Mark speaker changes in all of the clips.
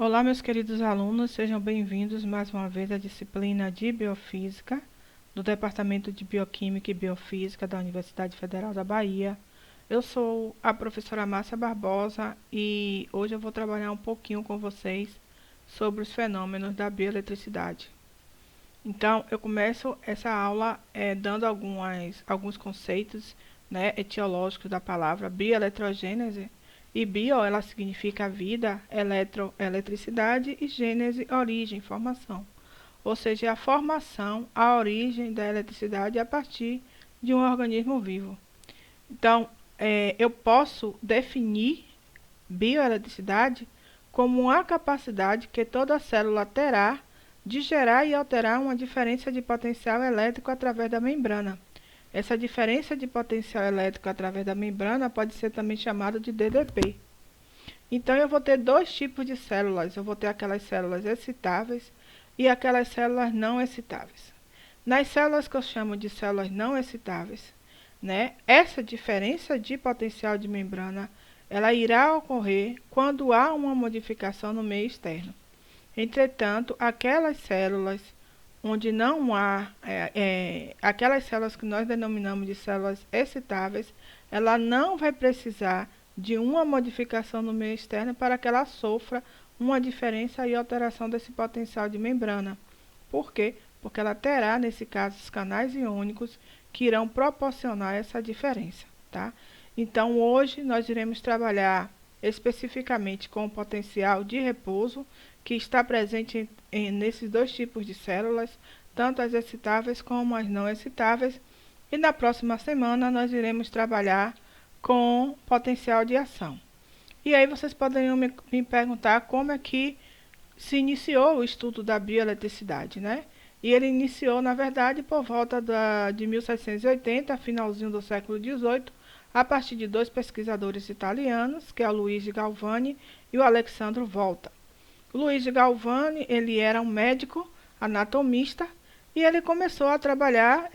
Speaker 1: Olá, meus queridos alunos, sejam bem-vindos mais uma vez à disciplina de Biofísica do Departamento de Bioquímica e Biofísica da Universidade Federal da Bahia. Eu sou a professora Márcia Barbosa e hoje eu vou trabalhar um pouquinho com vocês sobre os fenômenos da bioeletricidade. Então, eu começo essa aula dando alguns conceitos, né, etiológicos da palavra bioeletrogênese. E bio, ela significa vida, eletricidade, e gênese, origem, formação. Ou seja, a formação, a origem da eletricidade a partir de um organismo vivo. Então, eu posso definir bioeletricidade como uma capacidade que toda célula terá de gerar e alterar uma diferença de potencial elétrico através da membrana. Essa diferença de potencial elétrico através da membrana pode ser também chamada de DDP. Então, eu vou ter dois tipos de células. Eu vou ter aquelas células excitáveis e aquelas células não excitáveis. Nas células que eu chamo de células não excitáveis, né, essa diferença de potencial de membrana, ela irá ocorrer quando há uma modificação no meio externo. Entretanto, aquelas células onde não há, aquelas células que nós denominamos de células excitáveis, ela não vai precisar de uma modificação no meio externo para que ela sofra uma diferença e alteração desse potencial de membrana. Por quê? Porque ela terá, nesse caso, os canais iônicos que irão proporcionar essa diferença, tá? Então, hoje nós iremos trabalhar especificamente com o potencial de repouso, que está presente nesses dois tipos de células, tanto as excitáveis como as não excitáveis. E na próxima semana nós iremos trabalhar com potencial de ação. E aí vocês poderiam me perguntar como é que se iniciou o estudo da bioeletricidade, né? E ele iniciou, na verdade, por volta de 1780, finalzinho do século XVIII, a partir de dois pesquisadores italianos, que é o Luigi Galvani e o Alessandro Volta. O Luigi Galvani, ele era um médico anatomista e ele começou a trabalhar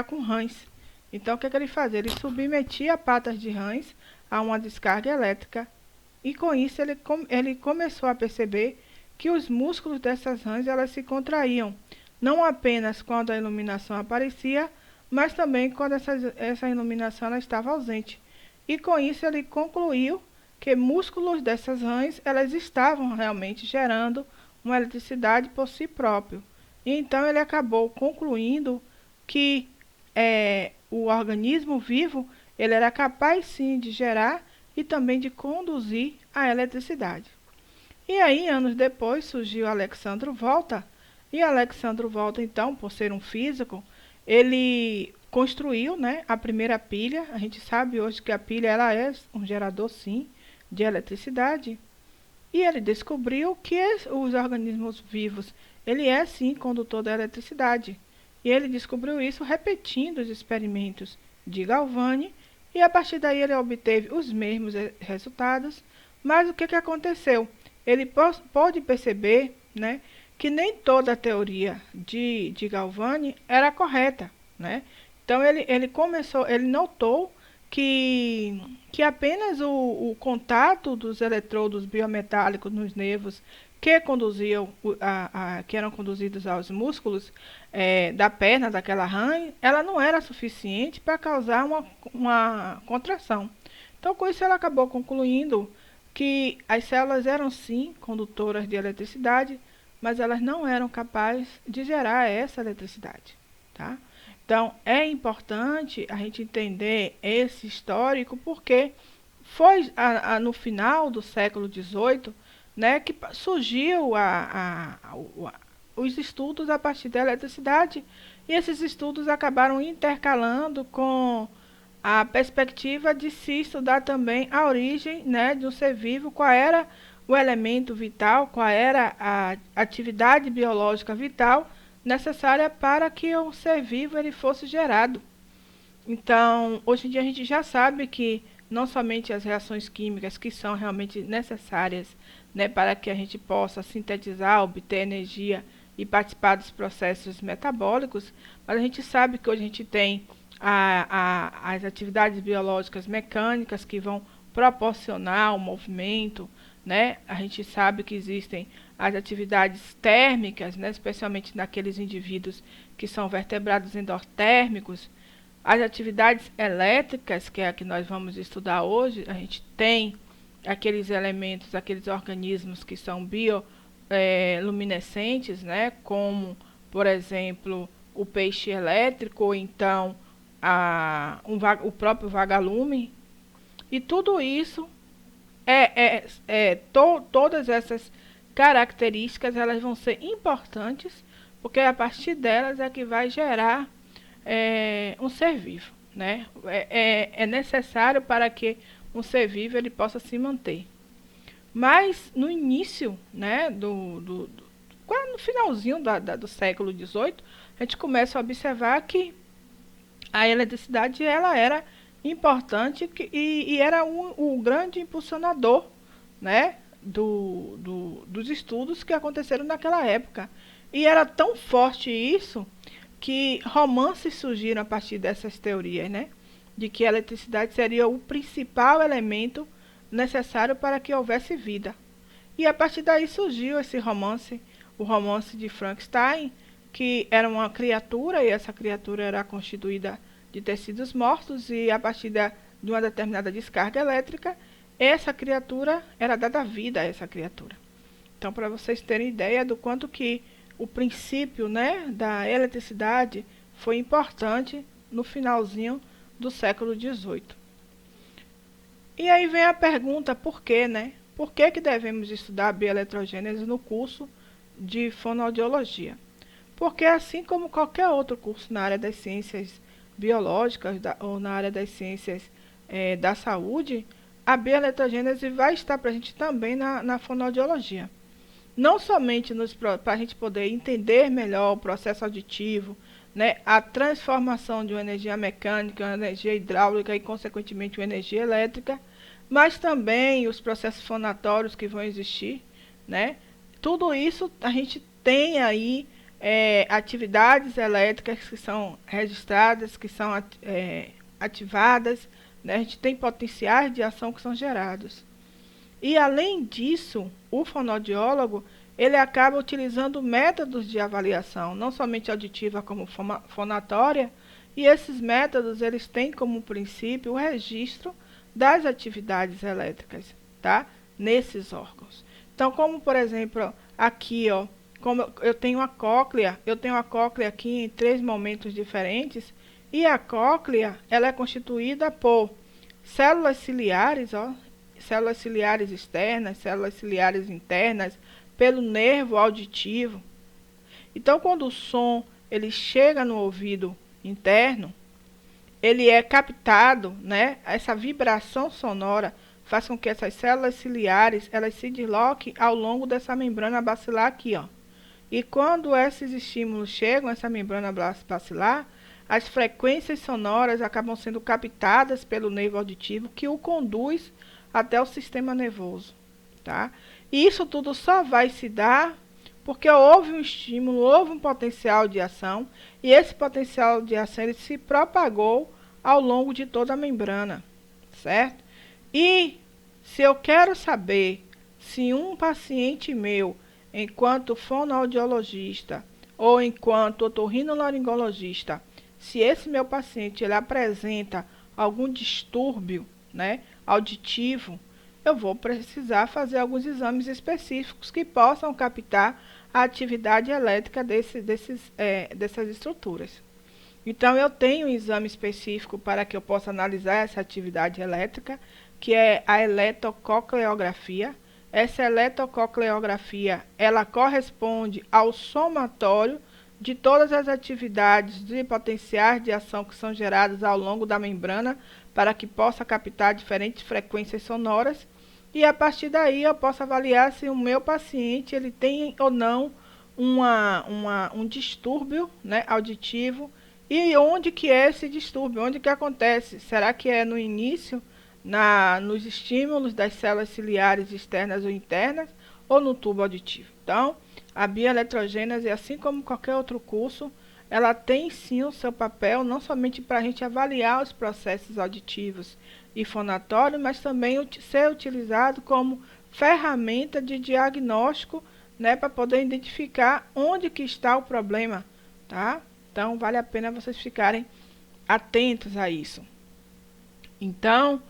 Speaker 1: com rãs. Então, o que ele fazia? Ele submetia patas de rãs a uma descarga elétrica e, com isso, ele começou a perceber que os músculos dessas rãs elas se contraíam, não apenas quando a iluminação aparecia, mas também quando essa iluminação ela estava ausente. E, com isso, ele concluiu que músculos dessas rãs elas estavam realmente gerando uma eletricidade por si próprio. E então ele acabou concluindo que o organismo vivo ele era capaz sim de gerar e também de conduzir a eletricidade. E aí, anos depois, surgiu Alessandro Volta. E Alessandro Volta, então, por ser um físico, ele construiu, né, a primeira pilha. A gente sabe hoje que a pilha ela é um gerador, sim, de eletricidade. E ele descobriu que os organismos vivos, ele é, sim, condutor da eletricidade. E ele descobriu isso repetindo os experimentos de Galvani. E a partir daí ele obteve os mesmos resultados. Mas o que aconteceu? Ele pôde perceber, né, que nem toda a teoria de Galvani era correta, né? Então ele notou que apenas o contato dos eletrodos biometálicos nos nervos que que eram conduzidos aos músculos da perna daquela rã, ela não era suficiente para causar uma contração. Então, com isso, ela acabou concluindo que as células eram sim condutoras de eletricidade, mas elas não eram capazes de gerar essa eletricidade, tá? Então, é importante a gente entender esse histórico, porque foi no final do século XVIII, né, que surgiu os estudos a partir da eletricidade, e esses estudos acabaram intercalando com a perspectiva de se estudar também a origem, né, de um ser vivo, qual era o elemento vital, qual era a atividade biológica vital necessária para que o ser vivo ele fosse gerado. Então, hoje em dia a gente já sabe que não somente as reações químicas que são realmente necessárias, né, para que a gente possa sintetizar, obter energia e participar dos processos metabólicos, mas a gente sabe que hoje a gente tem as atividades biológicas mecânicas que vão proporcionar o movimento, né? A gente sabe que existem as atividades térmicas, né? Especialmente naqueles indivíduos que são vertebrados endotérmicos. As atividades elétricas, que é a que nós vamos estudar hoje, a gente tem aqueles elementos, aqueles organismos que são bioluminescentes, né? Como, por exemplo, o peixe elétrico, ou então o próprio vagalume. E tudo isso, todas essas características, elas vão ser importantes, porque a partir delas é que vai gerar um ser vivo, né? É necessário para que um ser vivo ele possa se manter. Mas no início, né, quase no finalzinho do século XVIII, a gente começa a observar que a eletricidade ela era importante e era o grande impulsionador, né, dos estudos que aconteceram naquela época. E era tão forte isso que romances surgiram a partir dessas teorias, né, de que a eletricidade seria o principal elemento necessário para que houvesse vida. E a partir daí surgiu esse romance, o romance de Frankenstein, que era uma criatura, e essa criatura era constituída de tecidos mortos, e a partir de uma determinada descarga elétrica, essa criatura era dada vida a essa criatura. Então, para vocês terem ideia do quanto que o princípio, né, da eletricidade foi importante no finalzinho do século XVIII. E aí vem a pergunta, por quê, né? Por que devemos estudar a bioeletrogênese no curso de fonoaudiologia? Porque assim como qualquer outro curso na área das ciências biológicas ou na área das ciências da saúde, a bioeletrogênese vai estar presente também na fonoaudiologia. Não somente para a gente poder entender melhor o processo auditivo, né, a transformação de uma energia mecânica, uma energia hidráulica e, consequentemente, uma energia elétrica, mas também os processos fonatórios que vão existir, né? Tudo isso a gente tem aí atividades elétricas que são registradas, que são ativadas, né? A gente tem potenciais de ação que são gerados. E, além disso, o fonoaudiólogo ele acaba utilizando métodos de avaliação, não somente auditiva como fonatória, e esses métodos eles têm como princípio o registro das atividades elétricas, tá? Nesses órgãos. Então, como por exemplo, aqui, ó, como eu tenho a cóclea aqui em 3 momentos diferentes, e a cóclea ela é constituída por células ciliares, ó, células ciliares externas, células ciliares internas, pelo nervo auditivo. Então, quando o som ele chega no ouvido interno, ele é captado, né? Essa vibração sonora faz com que essas células ciliares elas se desloquem ao longo dessa membrana bacilar aqui, ó. E quando esses estímulos chegam a essa membrana bacilar, as frequências sonoras acabam sendo captadas pelo nervo auditivo que o conduz até o sistema nervoso, tá? E isso tudo só vai se dar porque houve um estímulo, houve um potencial de ação, e esse potencial de ação ele se propagou ao longo de toda a membrana, certo? E se eu quero saber se um paciente meu, enquanto fonoaudiologista ou enquanto otorrinolaringologista, se esse meu paciente ele apresenta algum distúrbio, né, auditivo, eu vou precisar fazer alguns exames específicos que possam captar a atividade elétrica dessas estruturas. Então, eu tenho um exame específico para que eu possa analisar essa atividade elétrica, que é a eletrococleografia. Essa eletrococleografia, ela corresponde ao somatório de todas as atividades de potenciais de ação que são geradas ao longo da membrana para que possa captar diferentes frequências sonoras, e a partir daí eu posso avaliar se o meu paciente ele tem ou não um distúrbio, né, auditivo, e onde que é esse distúrbio, onde que acontece. Será que é no início, nos estímulos das células ciliares externas ou internas, ou no tubo auditivo? Então, a bioeletrogênese, assim como qualquer outro curso, ela tem sim o seu papel, não somente para a gente avaliar os processos auditivos e fonatórios, mas também ser utilizado como ferramenta de diagnóstico, né, para poder identificar onde que está o problema, tá? Então, vale a pena vocês ficarem atentos a isso. Então,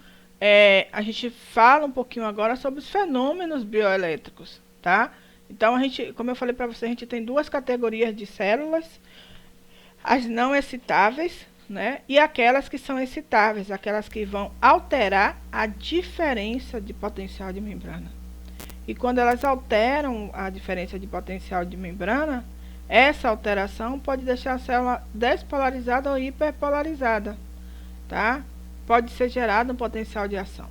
Speaker 1: a gente fala um pouquinho agora sobre os fenômenos bioelétricos, tá? Então, como eu falei para vocês, a gente tem duas categorias de células, as não excitáveis, né? E aquelas que são excitáveis, aquelas que vão alterar a diferença de potencial de membrana. E quando elas alteram a diferença de potencial de membrana, essa alteração pode deixar a célula despolarizada ou hiperpolarizada, tá? Pode ser gerado um potencial de ação.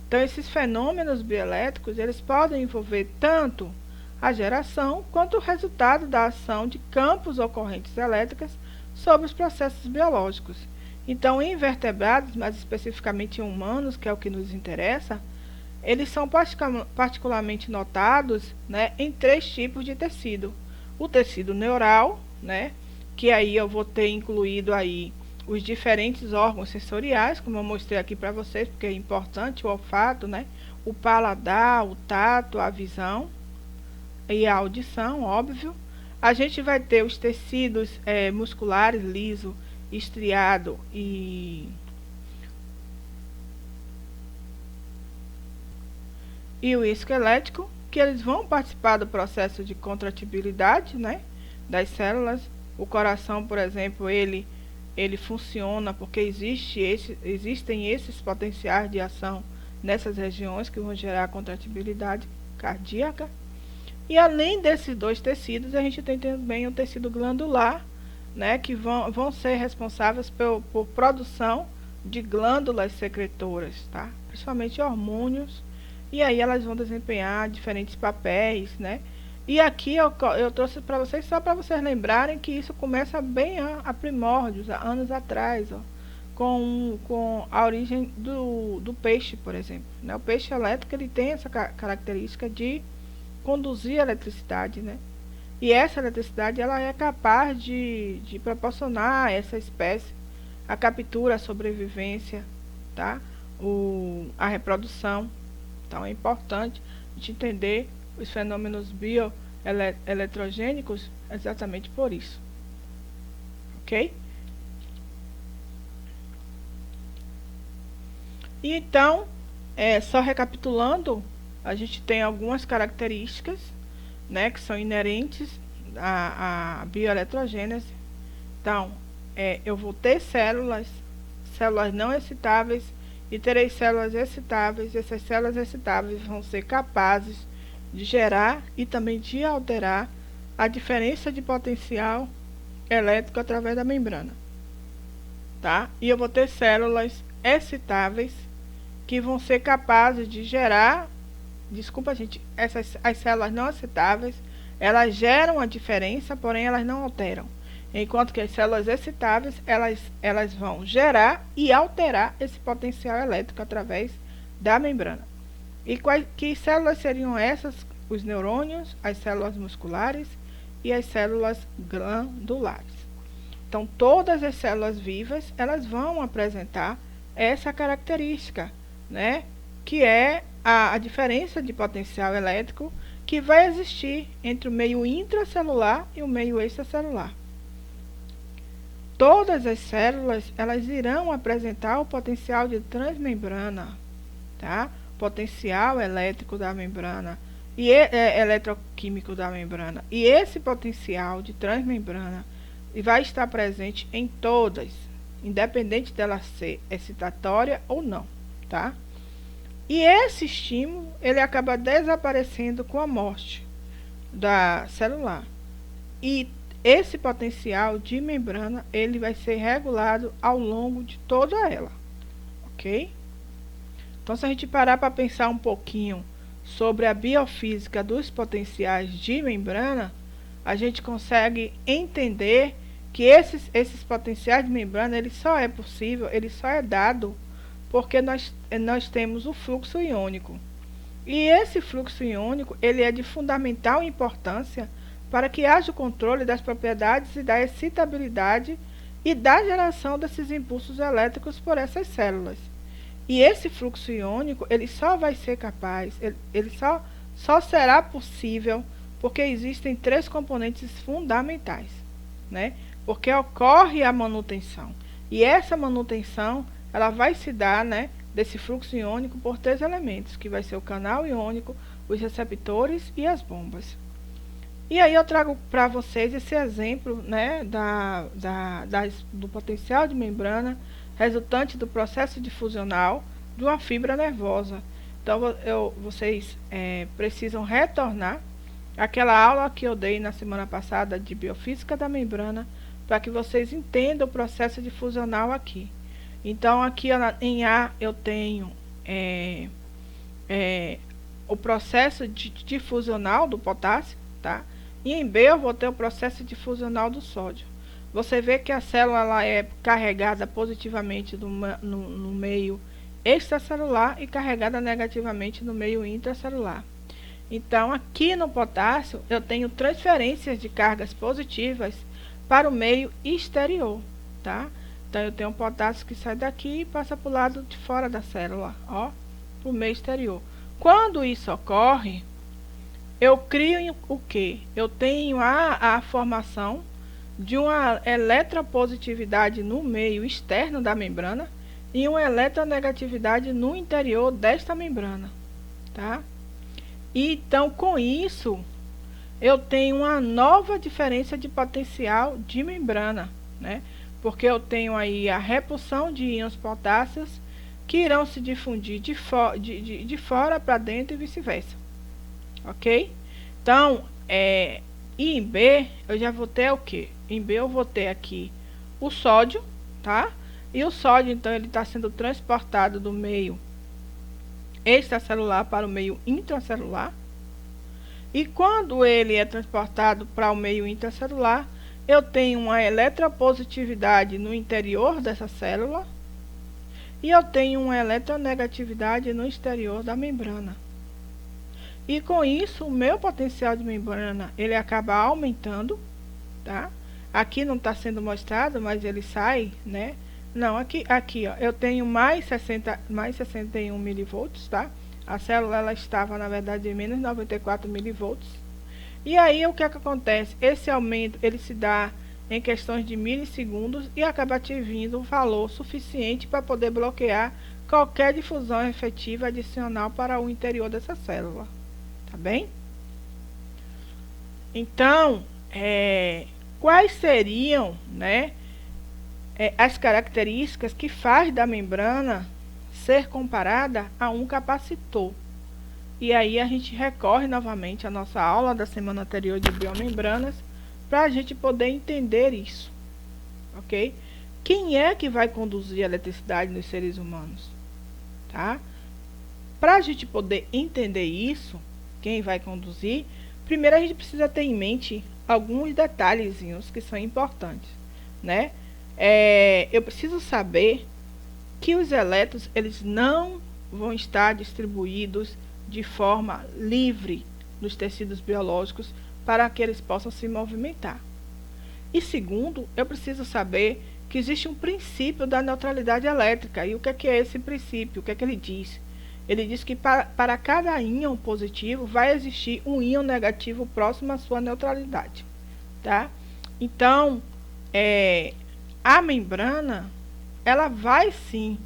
Speaker 1: Então, esses fenômenos bioelétricos, eles podem envolver tanto a geração quanto o resultado da ação de campos ou correntes elétricas sobre os processos biológicos. Então, em invertebrados, mais especificamente em humanos, que é o que nos interessa, eles são particularmente notados, né, em 3 tipos de tecido. O tecido neural, né, que aí eu vou ter incluído aí os diferentes órgãos sensoriais, como eu mostrei aqui para vocês, porque é importante o olfato, né, o paladar, o tato, a visão e a audição, óbvio. A gente vai ter os tecidos musculares, liso, estriado e o esquelético, que eles vão participar do processo de contratibilidade, né, das células. O coração, por exemplo, ele funciona porque existem esses potenciais de ação nessas regiões que vão gerar contratibilidade cardíaca. E além desses 2 tecidos, a gente tem também o tecido glandular, né, que vão ser responsáveis por produção de glândulas secretoras, tá? Principalmente hormônios. E aí elas vão desempenhar diferentes papéis, né? E aqui eu trouxe para vocês, só para vocês lembrarem que isso começa bem a primórdios, há anos atrás, ó, com a origem do peixe, por exemplo, né? O peixe elétrico, ele tem essa característica de conduzir a eletricidade, né? E essa eletricidade, ela é capaz de proporcionar a essa espécie a captura, a sobrevivência, tá? A reprodução. Então, é importante a gente entender os fenômenos bioeletrogênicos exatamente por isso. Ok? E então, só recapitulando, a gente tem algumas características, né, que são inerentes à bioeletrogênese. Então, eu vou ter células não excitáveis, e terei células excitáveis. Essas células excitáveis vão ser capazes de gerar e também de alterar a diferença de potencial elétrico através da membrana, tá? E eu vou ter células excitáveis que vão ser capazes de gerar, as células não excitáveis, elas geram a diferença, porém elas não alteram. Enquanto que as células excitáveis, elas vão gerar e alterar esse potencial elétrico através da membrana. E que células seriam essas? Os neurônios, as células musculares e as células glandulares. Então, todas as células vivas, elas vão apresentar essa característica, né? Que é a diferença de potencial elétrico que vai existir entre o meio intracelular e o meio extracelular. Todas as células, elas irão apresentar o potencial de transmembrana, tá? Potencial elétrico da membrana e eletroquímico da membrana. E esse potencial de transmembrana vai estar presente em todas, independente dela ser excitatória ou não, tá? E esse estímulo, ele acaba desaparecendo com a morte da celular. E esse potencial de membrana, ele vai ser regulado ao longo de toda ela, ok? Então, se a gente parar para pensar um pouquinho sobre a biofísica dos potenciais de membrana, a gente consegue entender que esses potenciais de membrana, ele só é possível, ele só é dado porque nós temos o fluxo iônico. E esse fluxo iônico, ele é de fundamental importância para que haja o controle das propriedades e da excitabilidade e da geração desses impulsos elétricos por essas células. E esse fluxo iônico, ele só vai ser capaz, ele só será possível porque existem 3 componentes fundamentais, né? Porque ocorre a manutenção. E essa manutenção, ela vai se dar, né, desse fluxo iônico por 3 elementos, que vai ser o canal iônico, os receptores e as bombas. E aí eu trago para vocês esse exemplo, né, do potencial de membrana resultante do processo difusional de uma fibra nervosa. Então, vocês precisam retornar àquela aula que eu dei na semana passada de biofísica da membrana, para que vocês entendam o processo difusional aqui. Então, aqui em A eu tenho o processo difusional do potássio, tá? E em B eu vou ter o processo difusional do sódio. Você vê que a célula ela é carregada positivamente no meio extracelular e carregada negativamente no meio intracelular. Então, aqui no potássio, eu tenho transferências de cargas positivas para o meio exterior, tá? Então, eu tenho um potássio que sai daqui e passa para o lado de fora da célula, ó, para o meio exterior. Quando isso ocorre, eu crio o quê? Eu tenho a formação de uma eletropositividade no meio externo da membrana e uma eletronegatividade no interior desta membrana, tá? E, então, com isso, eu tenho uma nova diferença de potencial de membrana, né? Porque eu tenho aí a repulsão de íons potássios que irão se difundir de fora para dentro e vice-versa. Ok? Então, e em B, eu já vou ter o quê? Em B eu vou ter aqui o sódio, tá? E o sódio, então, ele está sendo transportado do meio extracelular para o meio intracelular. E quando ele é transportado para o meio intracelular, eu tenho uma eletropositividade no interior dessa célula e eu tenho uma eletronegatividade no exterior da membrana. E com isso, o meu potencial de membrana, ele acaba aumentando, tá? Aqui não está sendo mostrado, mas ele sai, né? Não, aqui ó, eu tenho mais 61 milivolts, tá? A célula, ela estava, na verdade, em menos 94 milivolts. E aí, o que é que acontece? Esse aumento, ele se dá em questões de milissegundos e acaba atingindo um valor suficiente para poder bloquear qualquer difusão efetiva adicional para o interior dessa célula. Tá bem? Então, quais seriam, né, as características que faz da membrana ser comparada a um capacitor? E aí a gente recorre novamente à nossa aula da semana anterior de biomembranas para a gente poder entender isso, ok? Quem é que vai conduzir a eletricidade nos seres humanos? Tá? Para a gente poder entender isso, quem vai conduzir, primeiro a gente precisa ter em mente alguns detalhezinhos que são importantes, né? Eu preciso saber que os elétrons, eles não vão estar distribuídos de forma livre nos tecidos biológicos para que eles possam se movimentar. E segundo, eu preciso saber que existe um princípio da neutralidade elétrica. E o que é esse princípio? O que é que ele diz? Ele diz que para cada íon positivo vai existir um íon negativo próximo à sua neutralidade, tá? Então, a membrana, ela vai sim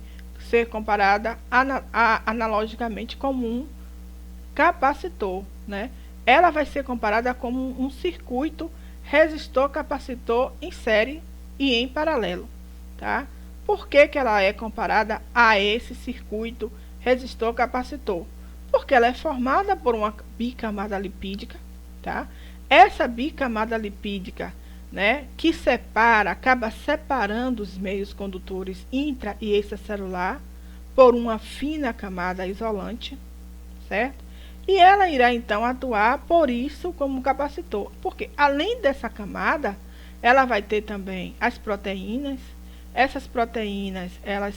Speaker 1: ser comparada analogicamente como um capacitor, né? Ela vai ser comparada como um circuito resistor-capacitor em série e em paralelo, tá? Por que ela é comparada a esse circuito resistor-capacitor? Porque ela é formada por uma bicamada lipídica, tá? Essa bicamada lipídica, né, que acaba separando os meios condutores intra e extracelular por uma fina camada isolante, certo? E ela irá então atuar por isso como capacitor, porque além dessa camada, ela vai ter também as proteínas. Essas proteínas, elas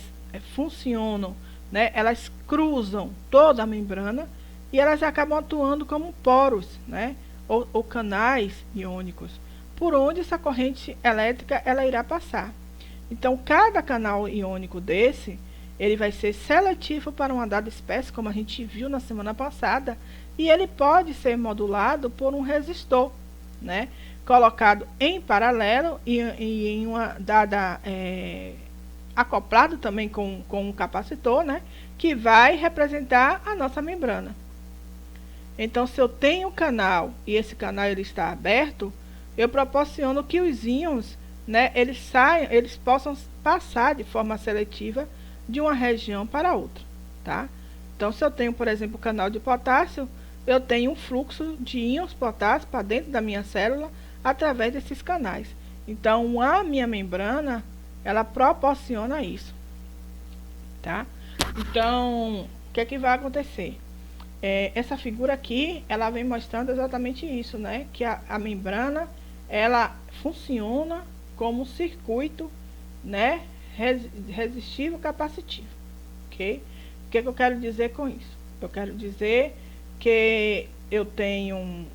Speaker 1: funcionam, né? Elas cruzam toda a membrana e elas acabam atuando como poros, né? Ou canais iônicos, por onde essa corrente elétrica ela irá passar. Então, cada canal iônico desse, ele vai ser seletivo para uma dada espécie, como a gente viu na semana passada, e ele pode ser modulado por um resistor, né, colocado em paralelo e em uma dada acoplado também com um capacitor, né, que vai representar a nossa membrana. Então, se eu tenho um canal e esse canal ele está aberto, eu proporciono que os íons, né, eles possam passar de forma seletiva de uma região para outra, tá? Então, se eu tenho, por exemplo, o canal de potássio, eu tenho um fluxo de íons potássio para dentro da minha célula através desses canais. Então, a minha membrana, ela proporciona isso, tá? Então, o que é que vai acontecer? Essa figura aqui, ela vem mostrando exatamente isso, né? Que a membrana, ela funciona como um circuito, né, resistivo capacitivo, ok? O que é que eu quero dizer com isso? Eu quero dizer que eu tenho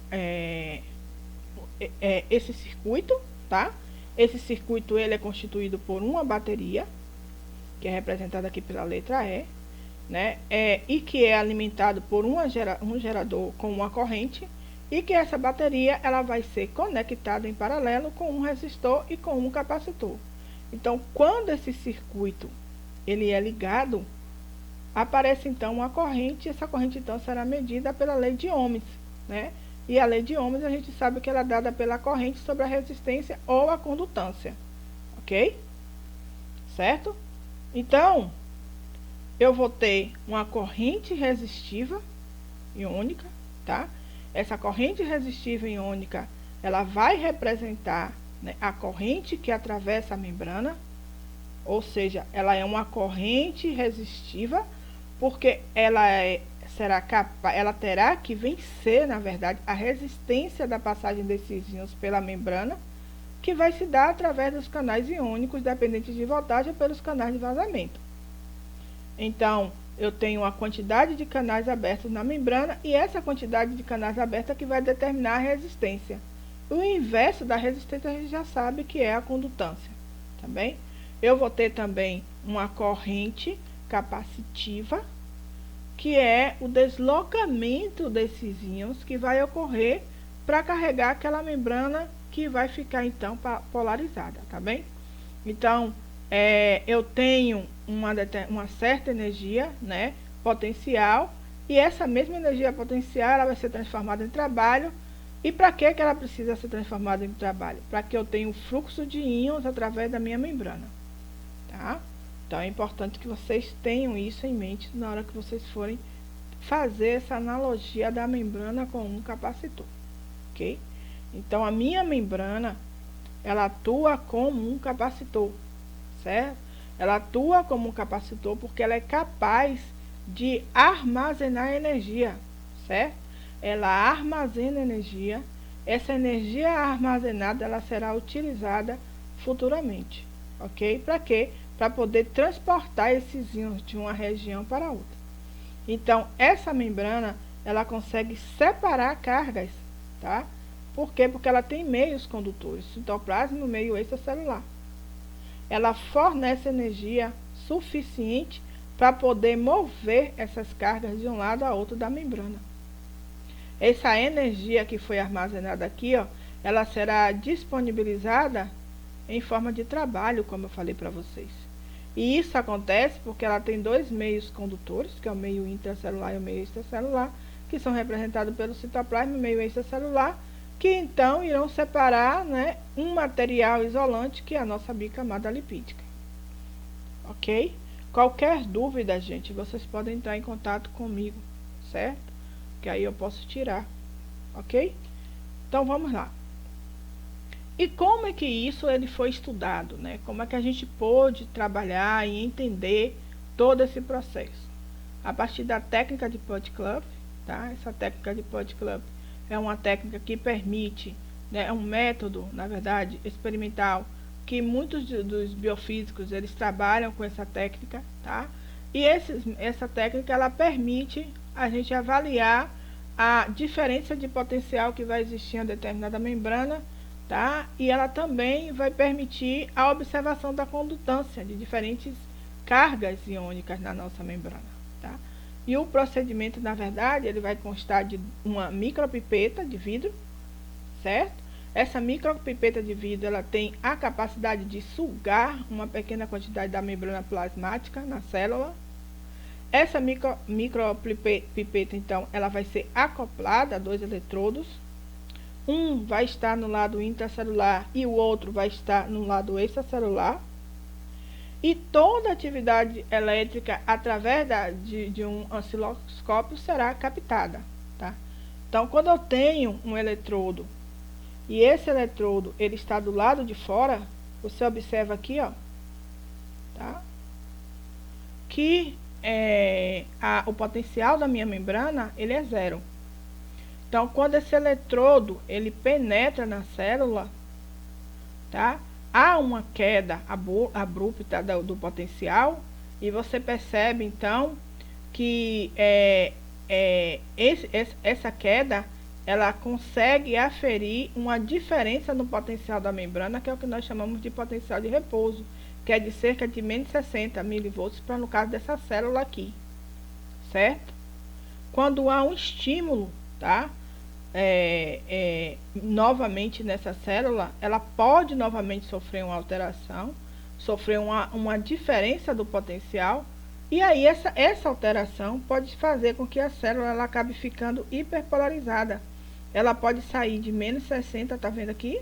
Speaker 1: esse circuito, tá? Esse circuito ele é constituído por uma bateria, que é representada aqui pela letra E, né? E que é alimentado por um gerador com uma corrente, e que essa bateria ela vai ser conectada em paralelo com um resistor e com um capacitor. Então, quando esse circuito ele é ligado, aparece então uma corrente, essa corrente então será medida pela lei de Ohms, né? E a lei de Ohms a gente sabe que ela é dada pela corrente sobre a resistência ou a condutância, ok? Certo? Então, eu vou ter uma corrente resistiva iônica, tá? Essa corrente resistiva iônica, ela vai representar, né, a corrente que atravessa a membrana, ou seja, ela é uma corrente resistiva, porque ela terá que vencer, na verdade, a resistência da passagem desses íons pela membrana, que vai se dar através dos canais iônicos dependentes de voltagem pelos canais de vazamento. Então, eu tenho a quantidade de canais abertos na membrana, e essa quantidade de canais abertos é que vai determinar a resistência. O inverso da resistência a gente já sabe que é a condutância, tá bem? Eu vou ter também uma corrente capacitiva, que é o deslocamento desses íons que vai ocorrer para carregar aquela membrana que vai ficar então polarizada, tá bem? Então, eu tenho uma certa energia, né, potencial, e essa mesma energia potencial ela vai ser transformada em trabalho. E para que ela precisa ser transformada em trabalho? Para que eu tenha um fluxo de íons através da minha membrana, tá? Então é importante que vocês tenham isso em mente na hora que vocês forem fazer essa analogia da membrana com um capacitor, ok? Então a minha membrana, ela atua como um capacitor, certo? Ela atua como um capacitor porque ela é capaz de armazenar energia, certo? Ela armazena energia, essa energia armazenada ela será utilizada futuramente, ok? Para quê? Para poder transportar esses íons de uma região para outra. Então, essa membrana, ela consegue separar cargas, tá? Por quê? Porque ela tem meios condutores, citoplasma e meio extracelular. Ela fornece energia suficiente para poder mover essas cargas de um lado a outro da membrana. Essa energia que foi armazenada aqui, ó, ela será disponibilizada em forma de trabalho, como eu falei para vocês. E isso acontece porque ela tem dois meios condutores, que é o meio intracelular e o meio extracelular, que são representados pelo citoplasma e o meio extracelular, que então irão separar, né, um material isolante, que é a nossa bicamada lipídica. Ok? Qualquer dúvida, gente, vocês podem entrar em contato comigo, certo? Que aí eu posso tirar, ok? Então vamos lá. E como é que isso ele foi estudado, né? Como é que a gente pôde trabalhar e entender todo esse processo? A partir da técnica de Pod-Club, tá? Essa técnica de Pod-Club é uma técnica que permite, né, é um método, na verdade, experimental, que muitos dos biofísicos eles trabalham com essa técnica, tá? E essa técnica ela permite a gente avaliar a diferença de potencial que vai existir em uma determinada membrana, tá? E ela também vai permitir a observação da condutância de diferentes cargas iônicas na nossa membrana, tá? E o procedimento, na verdade, ele vai constar de uma micropipeta de vidro, certo? Essa micropipeta de vidro, ela tem a capacidade de sugar uma pequena quantidade da membrana plasmática na célula. Essa micropipeta, então, ela vai ser acoplada a 2 eletrodos. Um vai estar no lado intracelular e o outro vai estar no lado extracelular. E toda atividade elétrica através de um osciloscópio será captada, tá? Então, quando eu tenho um eletrodo e esse eletrodo ele está do lado de fora, você observa aqui, ó, tá? Que o potencial da minha membrana ele é 0. Então, quando esse eletrodo ele penetra na célula, tá? Há uma queda abrupta do potencial e você percebe então que essa queda ela consegue aferir uma diferença no potencial da membrana, que é o que nós chamamos de potencial de repouso, que é de cerca de menos 60 milivolts para no caso dessa célula aqui, certo? Quando há um estímulo, tá? Novamente nessa célula, ela pode novamente sofrer uma alteração, sofrer uma diferença do potencial, e aí essa alteração pode fazer com que a célula ela acabe ficando hiperpolarizada. Ela pode sair de menos 60, tá vendo aqui?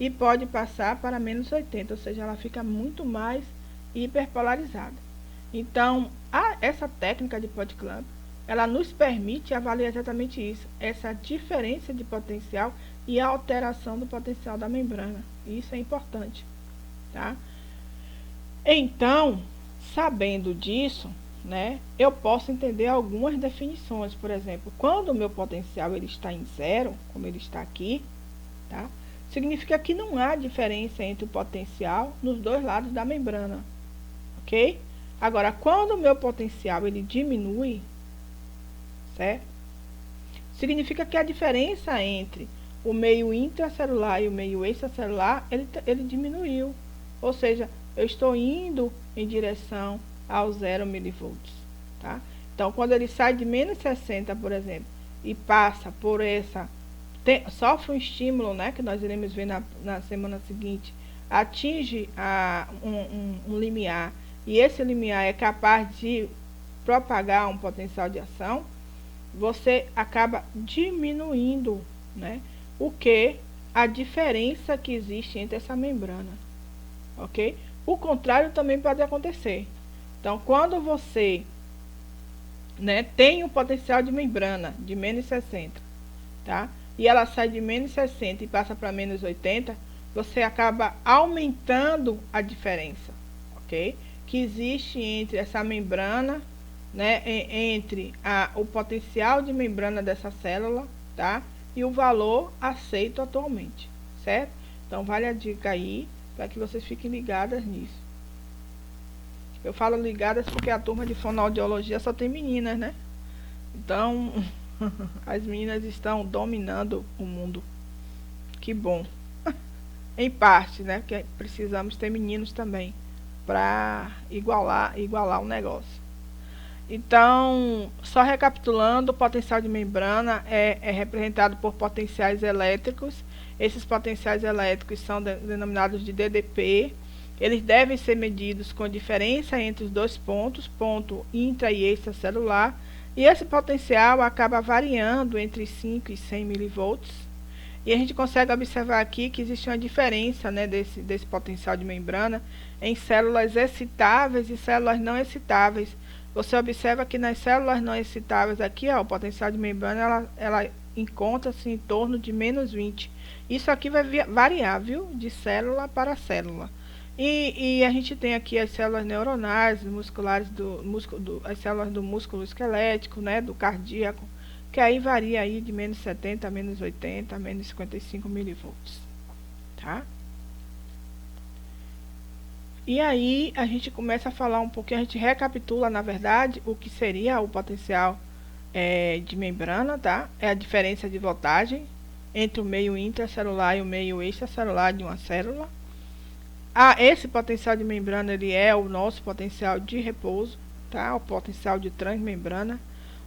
Speaker 1: E pode passar para menos 80, ou seja, ela fica muito mais hiperpolarizada. Então, essa técnica de pot clamp, ela nos permite avaliar exatamente isso, essa diferença de potencial e a alteração do potencial da membrana. Isso é importante, tá? Então, sabendo disso, né, eu posso entender algumas definições. Por exemplo, quando o meu potencial ele está em 0, como ele está aqui, tá? Significa que não há diferença entre o potencial nos dois lados da membrana, ok? Agora, quando o meu potencial ele diminui, certo? Significa que a diferença entre o meio intracelular e o meio extracelular, ele diminuiu. Ou seja, eu estou indo em direção ao 0 milivolts, tá? Então, quando ele sai de menos 60, por exemplo, e passa por sofre um estímulo, né, que nós iremos ver na semana seguinte, atinge um limiar, e esse limiar é capaz de propagar um potencial de ação, você acaba diminuindo, né, a diferença que existe entre essa membrana, ok? O contrário também pode acontecer. Então, quando você, né, tem um potencial de membrana de menos 60, tá? E ela sai de menos 60 e passa para menos 80, você acaba aumentando a diferença, ok? Que existe entre essa membrana, né, entre o potencial de membrana dessa célula, tá? E o valor aceito atualmente, certo? Então, vale a dica aí, para que vocês fiquem ligadas nisso. Eu falo ligadas porque a turma de fonoaudiologia só tem meninas, né? Então, as meninas estão dominando o mundo. Que bom. Em parte, né? Porque precisamos ter meninos também para igualar o negócio. Então, só recapitulando, o potencial de membrana é representado por potenciais elétricos. Esses potenciais elétricos são denominados de DDP. Eles devem ser medidos com diferença entre os dois pontos, ponto intra e extracelular. E esse potencial acaba variando entre 5 e 100 milivolts. E a gente consegue observar aqui que existe uma diferença, né, desse potencial de membrana em células excitáveis e células não excitáveis. Você observa que nas células não excitáveis aqui, ó, o potencial de membrana ela encontra-se em torno de menos 20. Isso aqui vai variar, viu, de célula para célula. E a gente tem aqui as células neuronais, musculares as células do músculo esquelético, né, do cardíaco, que aí varia aí de menos 70 a menos 80 a menos 55 milivolts, tá? E aí a gente começa a falar um pouquinho, a gente recapitula, na verdade, o que seria o potencial de membrana, tá? É a diferença de voltagem entre o meio intracelular e o meio extracelular de uma célula. esse potencial de membrana, ele é o nosso potencial de repouso, tá? O potencial de transmembrana,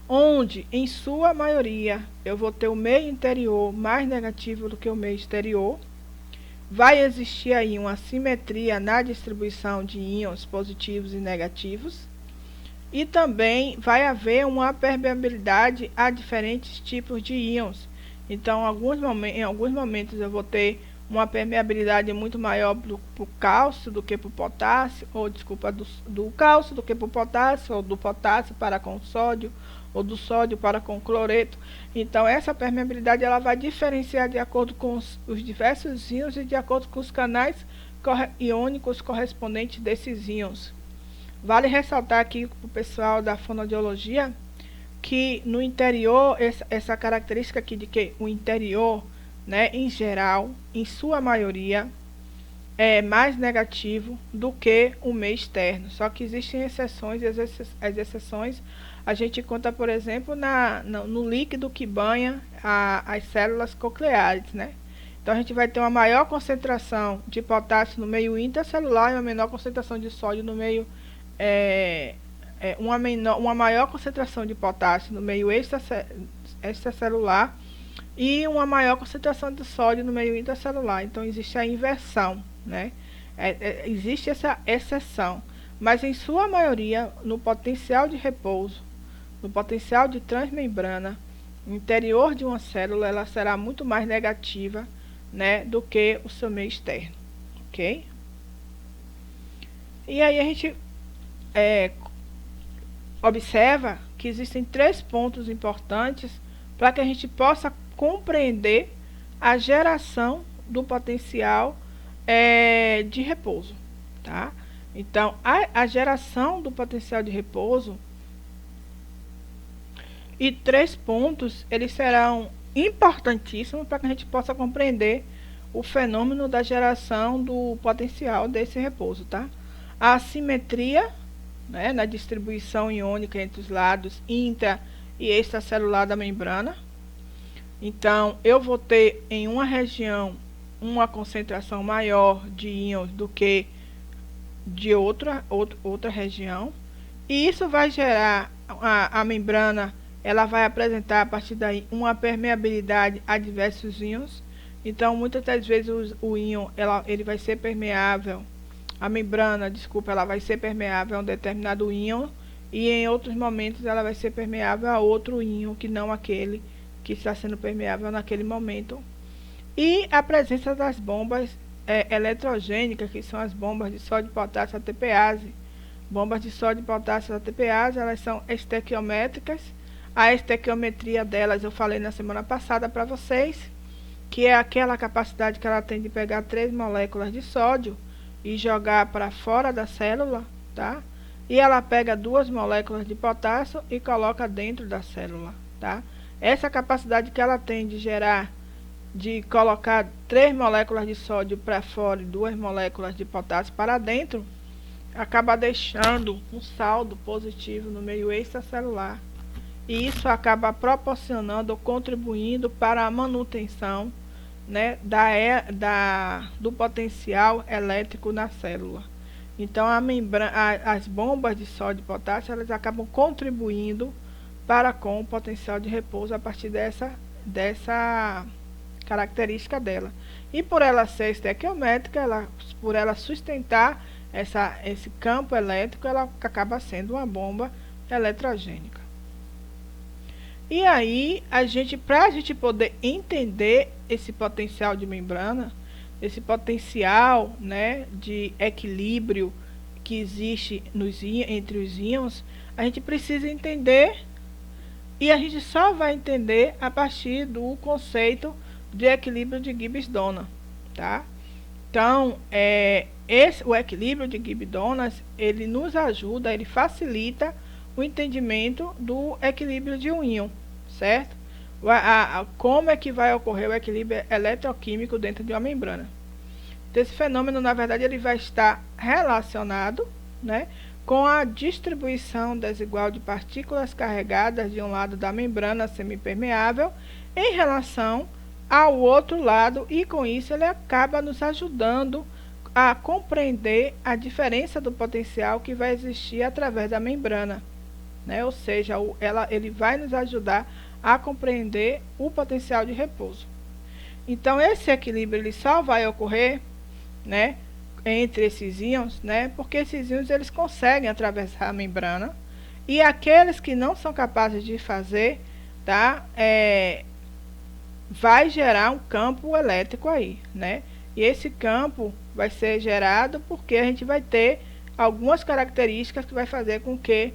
Speaker 1: onde, em sua maioria, eu vou ter o meio interior mais negativo do que o meio exterior. Vai existir aí uma simetria na distribuição de íons positivos e negativos. E também vai haver uma permeabilidade a diferentes tipos de íons. Então, em alguns momentos eu vou ter uma permeabilidade muito maior para o cálcio do que para o potássio, ou desculpa, do cálcio do que para o potássio, ou do potássio para com sódio, ou do sódio para com cloreto. Então, essa permeabilidade ela vai diferenciar de acordo com os diversos íons e de acordo com os canais iônicos correspondentes desses íons. Vale ressaltar aqui para o pessoal da fonoaudiologia que no interior, essa característica aqui de que o interior, né, em geral, em sua maioria, é mais negativo do que o meio externo. Só que existem exceções, e as exceções a gente conta, por exemplo, no líquido que banha as células cocleares, né? Então, a gente vai ter uma maior concentração de potássio no meio intracelular e uma menor concentração de sódio no meio uma maior concentração de potássio no meio extracelular e uma maior concentração de sódio no meio intracelular. Então, existe a inversão, né? Existe essa exceção, mas em sua maioria, no potencial de repouso, no potencial de transmembrana, no interior de uma célula, ela será muito mais negativa, né, do que o seu meio externo, ok? E aí a gente observa que existem 3 pontos importantes para que a gente possa compreender a geração do potencial de repouso, tá? Então, a geração do potencial de repouso e 3 pontos, eles serão importantíssimos para que a gente possa compreender o fenômeno da geração do potencial desse repouso, tá? A assimetria, né, na distribuição iônica entre os lados intra e extracelular da membrana. Então, eu vou ter em uma região uma concentração maior de íons do que de outra região. E isso vai gerar a membrana, ela vai apresentar a partir daí uma permeabilidade a diversos íons. Então, muitas das vezes o íon ele vai ser permeável. A membrana, desculpa, ela vai ser permeável a um determinado íon e em outros momentos ela vai ser permeável a outro íon que não aquele que está sendo permeável naquele momento. E a presença das bombas eletrogênicas, que são as bombas de sódio e potássio ATPase. Bombas de sódio e potássio ATPase, elas são estequiométricas. A estequiometria delas eu falei na semana passada para vocês, que é aquela capacidade que ela tem de pegar 3 moléculas de sódio e jogar para fora da célula, tá? E ela pega 2 moléculas de potássio e coloca dentro da célula, tá? Essa capacidade que ela tem de colocar 3 moléculas de sódio para fora e 2 moléculas de potássio para dentro, acaba deixando um saldo positivo no meio extracelular. E isso acaba proporcionando ou contribuindo para a manutenção, né, do potencial elétrico na célula. Então, as bombas de sódio e potássio, elas acabam contribuindo para com o potencial de repouso a partir dessa característica dela. E por ela ser estequiométrica, por ela sustentar esse campo elétrico, ela acaba sendo uma bomba eletrogênica. E aí, para a gente poder entender esse potencial de membrana, esse potencial, né, de equilíbrio que existe entre os íons, a gente precisa entender, e a gente só vai entender a partir do conceito de equilíbrio de Gibbs-Donner, tá? Então, o equilíbrio de Gibbs-Donner, ele nos ajuda, ele facilita o entendimento do equilíbrio de um íon, certo? Como é que vai ocorrer o equilíbrio eletroquímico dentro de uma membrana. Então, esse fenômeno, na verdade, ele vai estar relacionado, né, com a distribuição desigual de partículas carregadas de um lado da membrana semipermeável em relação ao outro lado, e com isso ele acaba nos ajudando a compreender a diferença do potencial que vai existir através da membrana, né? Ou seja, ele vai nos ajudar a compreender o potencial de repouso. Então, esse equilíbrio ele só vai ocorrer, né, entre esses íons, né, porque esses íons eles conseguem atravessar a membrana, e aqueles que não são capazes de fazer, tá, vai gerar um campo elétrico aí, né? E esse campo vai ser gerado porque a gente vai ter algumas características que vai fazer com que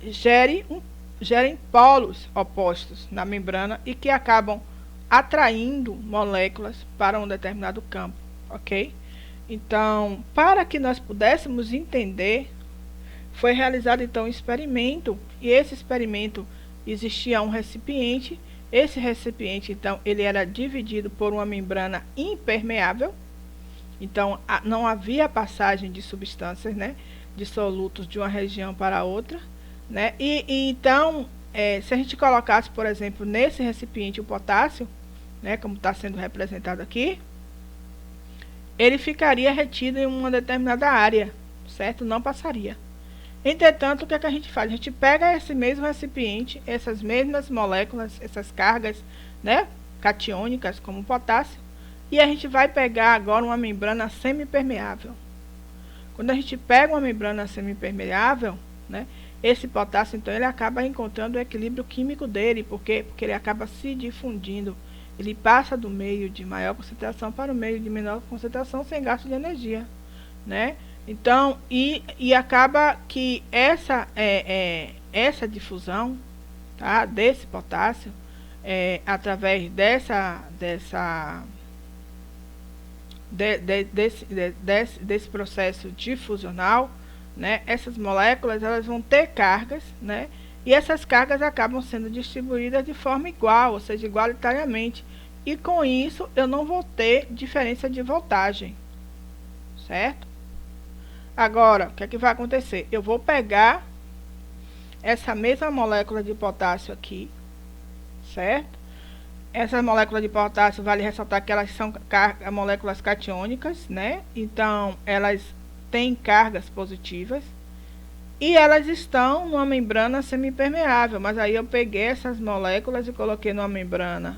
Speaker 1: gerem polos opostos na membrana e que acabam atraindo moléculas para um determinado campo, ok? Então, para que nós pudéssemos entender, foi realizado então um experimento, e esse experimento existia um recipiente. Esse recipiente, então, ele era dividido por uma membrana impermeável, então não havia passagem de substâncias, né, de solutos de uma região para outra, né, e então, se a gente colocasse, por exemplo, nesse recipiente o potássio, né, como está sendo representado aqui, ele ficaria retido em uma determinada área, certo? Não passaria. Entretanto, o que é que a gente faz? A gente pega esse mesmo recipiente, essas mesmas moléculas, essas cargas, né, catiônicas, como o potássio, e a gente vai pegar agora uma membrana semipermeável. Quando a gente pega uma membrana semipermeável, né, esse potássio, então, ele acaba encontrando o equilíbrio químico dele. Por quê? Porque ele acaba se difundindo. Ele passa do meio de maior concentração para o meio de menor concentração sem gasto de energia, né? Então, e acaba que essa difusão, tá, desse potássio, através desse processo difusional, né, essas moléculas elas vão ter cargas, né, e essas cargas acabam sendo distribuídas de forma igual, ou seja, igualitariamente. E com isso eu não vou ter diferença de voltagem, certo? Agora, o que é que vai acontecer? Eu vou pegar essa mesma molécula de potássio aqui, certo? Essas moléculas de potássio, vale ressaltar que elas são moléculas catiônicas, né? Então, elas têm cargas positivas. E elas estão numa membrana semipermeável, mas aí eu peguei essas moléculas e coloquei numa membrana...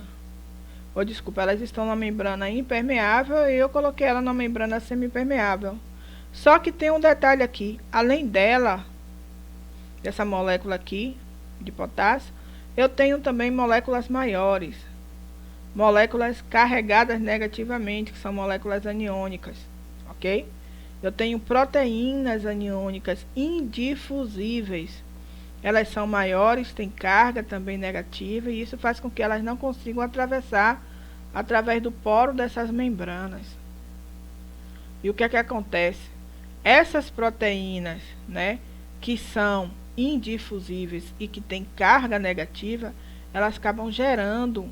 Speaker 1: desculpa, elas estão numa membrana impermeável e eu coloquei ela numa membrana semipermeável. Só que tem um detalhe aqui, além dessa molécula aqui, de potássio, eu tenho também moléculas maiores, moléculas carregadas negativamente, que são moléculas aniônicas, ok? Eu tenho proteínas aniônicas indifusíveis, elas são maiores, têm carga também negativa, e isso faz com que elas não consigam atravessar através do poro dessas membranas. E o que é que acontece? Essas proteínas, né, que são indifusíveis e que têm carga negativa, elas acabam gerando,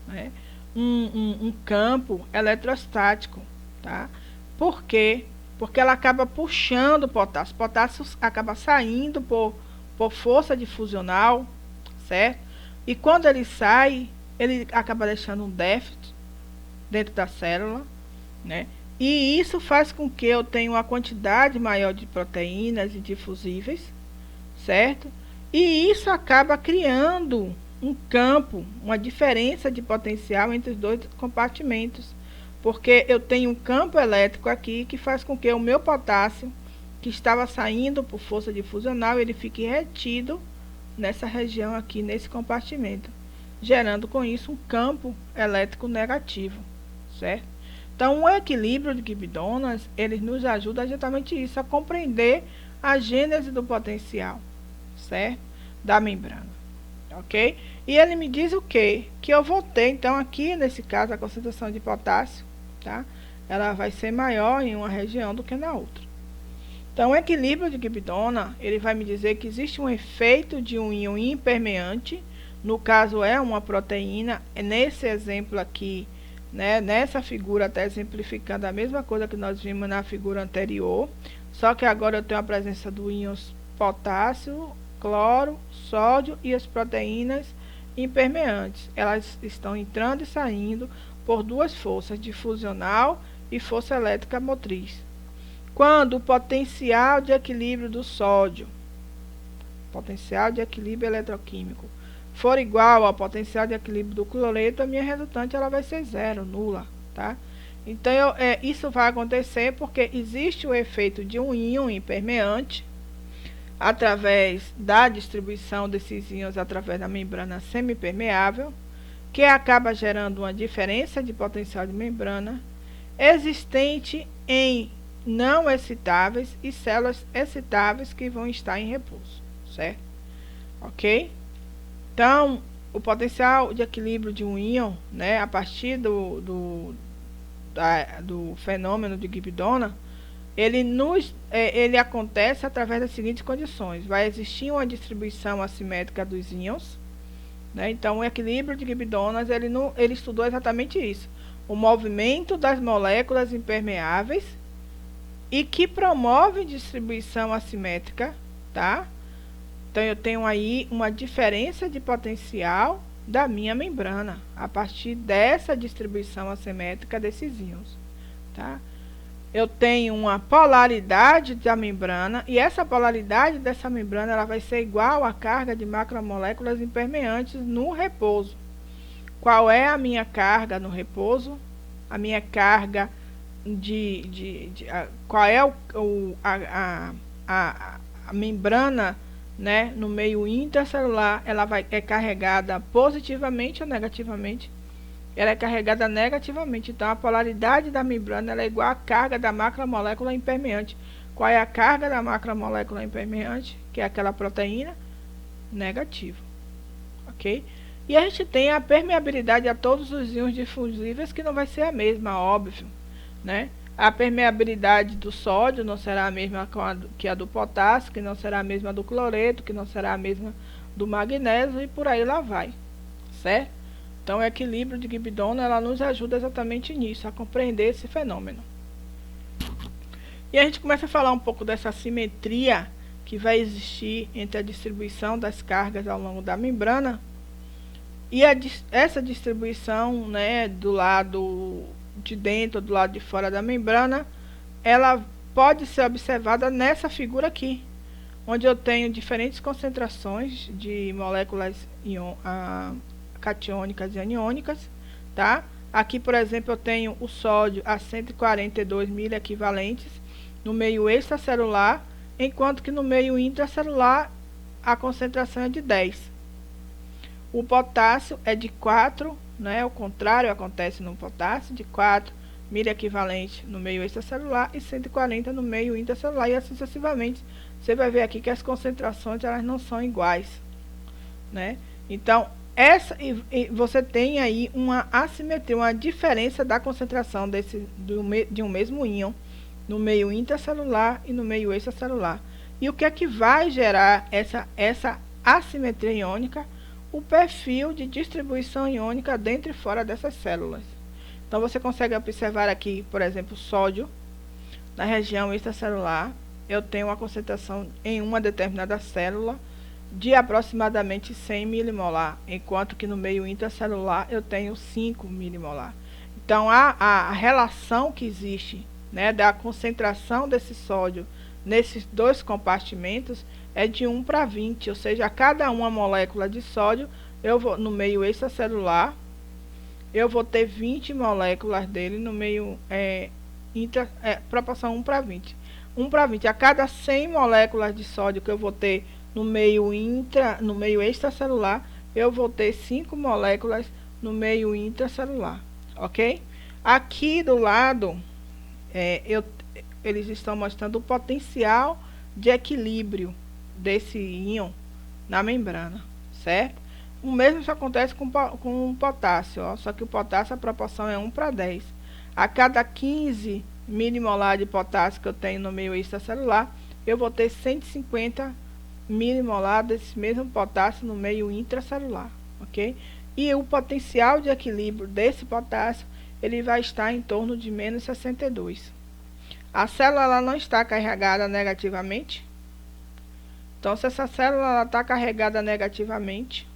Speaker 1: né, um campo eletrostático, tá? Por quê? Porque ela acaba puxando o potássio. O potássio acaba saindo por força difusional, certo? E quando ele sai, ele acaba deixando um déficit dentro da célula, né? E isso faz com que eu tenha uma quantidade maior de proteínas indifusíveis, certo? E isso acaba criando um campo, uma diferença de potencial entre os dois compartimentos, porque eu tenho um campo elétrico aqui que faz com que o meu potássio, que estava saindo por força difusional, ele fique retido nessa região aqui, nesse compartimento, gerando com isso um campo elétrico negativo, certo? Então, o equilíbrio de Gibbs-Donnas, ele nos ajuda exatamente isso, a compreender a gênese do potencial, certo? Da membrana, ok? E ele me diz o quê? Que eu vou ter, então, aqui, nesse caso, a concentração de potássio, tá? Ela vai ser maior em uma região do que na outra. Então, o equilíbrio de Gibbs-Donnas, ele vai me dizer que existe um efeito de um íon impermeante, no caso é uma proteína, nesse exemplo aqui, né, nessa figura está exemplificando a mesma coisa que nós vimos na figura anterior, só que agora eu tenho a presença do íons potássio, cloro, sódio e as proteínas impermeantes. Elas estão entrando e saindo por duas forças, difusional e força elétrica motriz. Quando o potencial de equilíbrio do sódio, potencial de equilíbrio eletroquímico, for igual ao potencial de equilíbrio do cloreto, a minha resultante ela vai ser zero, nula, tá? Então, isso vai acontecer porque existe o efeito de um íon impermeante através da distribuição desses íons através da membrana semipermeável, que acaba gerando uma diferença de potencial de membrana existente em não excitáveis e células excitáveis que vão estar em repouso, certo? Ok? Então, o potencial de equilíbrio de um íon, né, a partir do fenômeno de Gibbs-Donner, ele acontece através das seguintes condições. Vai existir uma distribuição assimétrica dos íons, né? Então, o equilíbrio de Gibbs-Donner, ele estudou exatamente isso. O movimento das moléculas impermeáveis e que promove distribuição assimétrica, tá? Então, eu tenho aí uma diferença de potencial da minha membrana, a partir dessa distribuição assimétrica desses íons, tá? Eu tenho uma polaridade da membrana, e essa polaridade dessa membrana ela vai ser igual à carga de macromoléculas impermeantes no repouso. Qual é a minha carga no repouso? A minha carga qual é a membrana, né, no meio intercelular, ela é carregada positivamente ou negativamente? Ela é carregada negativamente. Então, a polaridade da membrana ela é igual à carga da macromolécula impermeante. Qual é a carga da macromolécula impermeante? Que é aquela proteína? Negativo. Ok? E a gente tem a permeabilidade a todos os íons difusíveis, que não vai ser a mesma, óbvio, né? A permeabilidade do sódio não será a mesma que a do potássio, que não será a mesma do cloreto, que não será a mesma do magnésio, e por aí lá vai, certo? Então, o equilíbrio de Gibbs-Donner ela nos ajuda exatamente nisso, a compreender esse fenômeno. E a gente começa a falar um pouco dessa simetria que vai existir entre a distribuição das cargas ao longo da membrana e essa distribuição, né, do lado de dentro, do lado de fora da membrana, ela pode ser observada nessa figura aqui, onde eu tenho diferentes concentrações de moléculas catiônicas e aniônicas, tá? Aqui, por exemplo, eu tenho o sódio a 142 miliequivalentes no meio extracelular, enquanto que no meio intracelular a concentração é de 10. O potássio é de 4, né? O contrário acontece no potássio, de 4 miliequivalentes no meio extracelular e 140 no meio intracelular, e assim sucessivamente. Você vai ver aqui que as concentrações elas não são iguais, né? Então, você tem aí uma assimetria, uma diferença da concentração de um mesmo íon no meio intracelular e no meio extracelular. E o que é que vai gerar essa assimetria iônica? O perfil de distribuição iônica dentro e fora dessas células. Então, você consegue observar aqui, por exemplo, o sódio na região extracelular. Eu tenho uma concentração em uma determinada célula de aproximadamente 100 milimolar, enquanto que no meio intracelular eu tenho 5 milimolar. Então, a relação que existe, né, da concentração desse sódio nesses dois compartimentos é de 1 para 20, ou seja, a cada uma molécula de sódio, no meio extracelular, eu vou ter 20 moléculas dele no meio proporção 1 para 20. 1 para 20. A cada 100 moléculas de sódio que eu vou ter no meio extracelular, eu vou ter 5 moléculas no meio intracelular, ok? Aqui do lado, eles estão mostrando o potencial de equilíbrio desse íon na membrana, certo? O mesmo isso acontece com o potássio, ó, só que o potássio a proporção é 1 para 10. A cada 15 milimolar de potássio que eu tenho no meio extracelular, eu vou ter 150 milimolar desse mesmo potássio no meio intracelular, ok? E o potencial de equilíbrio desse potássio, ele vai estar em torno de menos 62. A célula ela não está carregada negativamente. Então, se essa célula está carregada negativamente,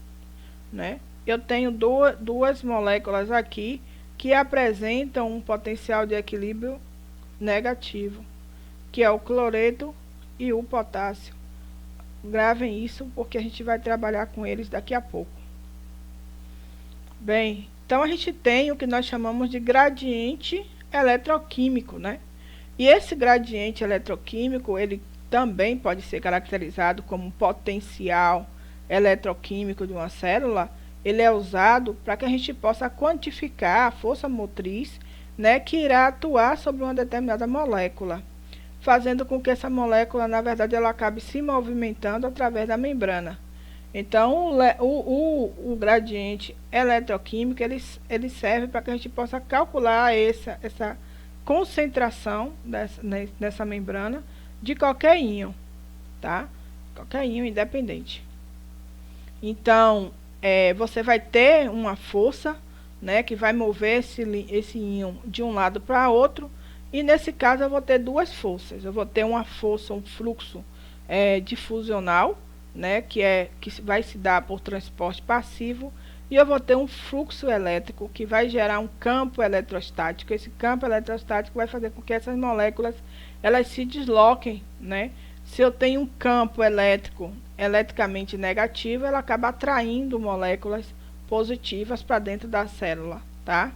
Speaker 1: né, eu tenho duas moléculas aqui que apresentam um potencial de equilíbrio negativo, que é o cloreto e o potássio. Gravem isso porque a gente vai trabalhar com eles daqui a pouco. Bem, então a gente tem o que nós chamamos de gradiente eletroquímico, né? E esse gradiente eletroquímico, ele também pode ser caracterizado como potencial eletroquímico de uma célula. Ele é usado para que a gente possa quantificar a força motriz, né, que irá atuar sobre uma determinada molécula, fazendo com que essa molécula, na verdade, ela acabe se movimentando através da membrana. Então, o gradiente eletroquímico, ele serve para que a gente possa calcular essa concentração nessa membrana de qualquer íon, tá? Qualquer íon independente. Então, você vai ter uma força, né, que vai mover esse íon de um lado para outro. E nesse caso eu vou ter duas forças. Eu vou ter uma força, um fluxo difusional, né, que vai se dar por transporte passivo. E eu vou ter um fluxo elétrico que vai gerar um campo eletrostático. Esse campo eletrostático vai fazer com que essas moléculas elas se desloquem, né? Se eu tenho um campo eletricamente negativo, ela acaba atraindo moléculas positivas para dentro da célula, tá?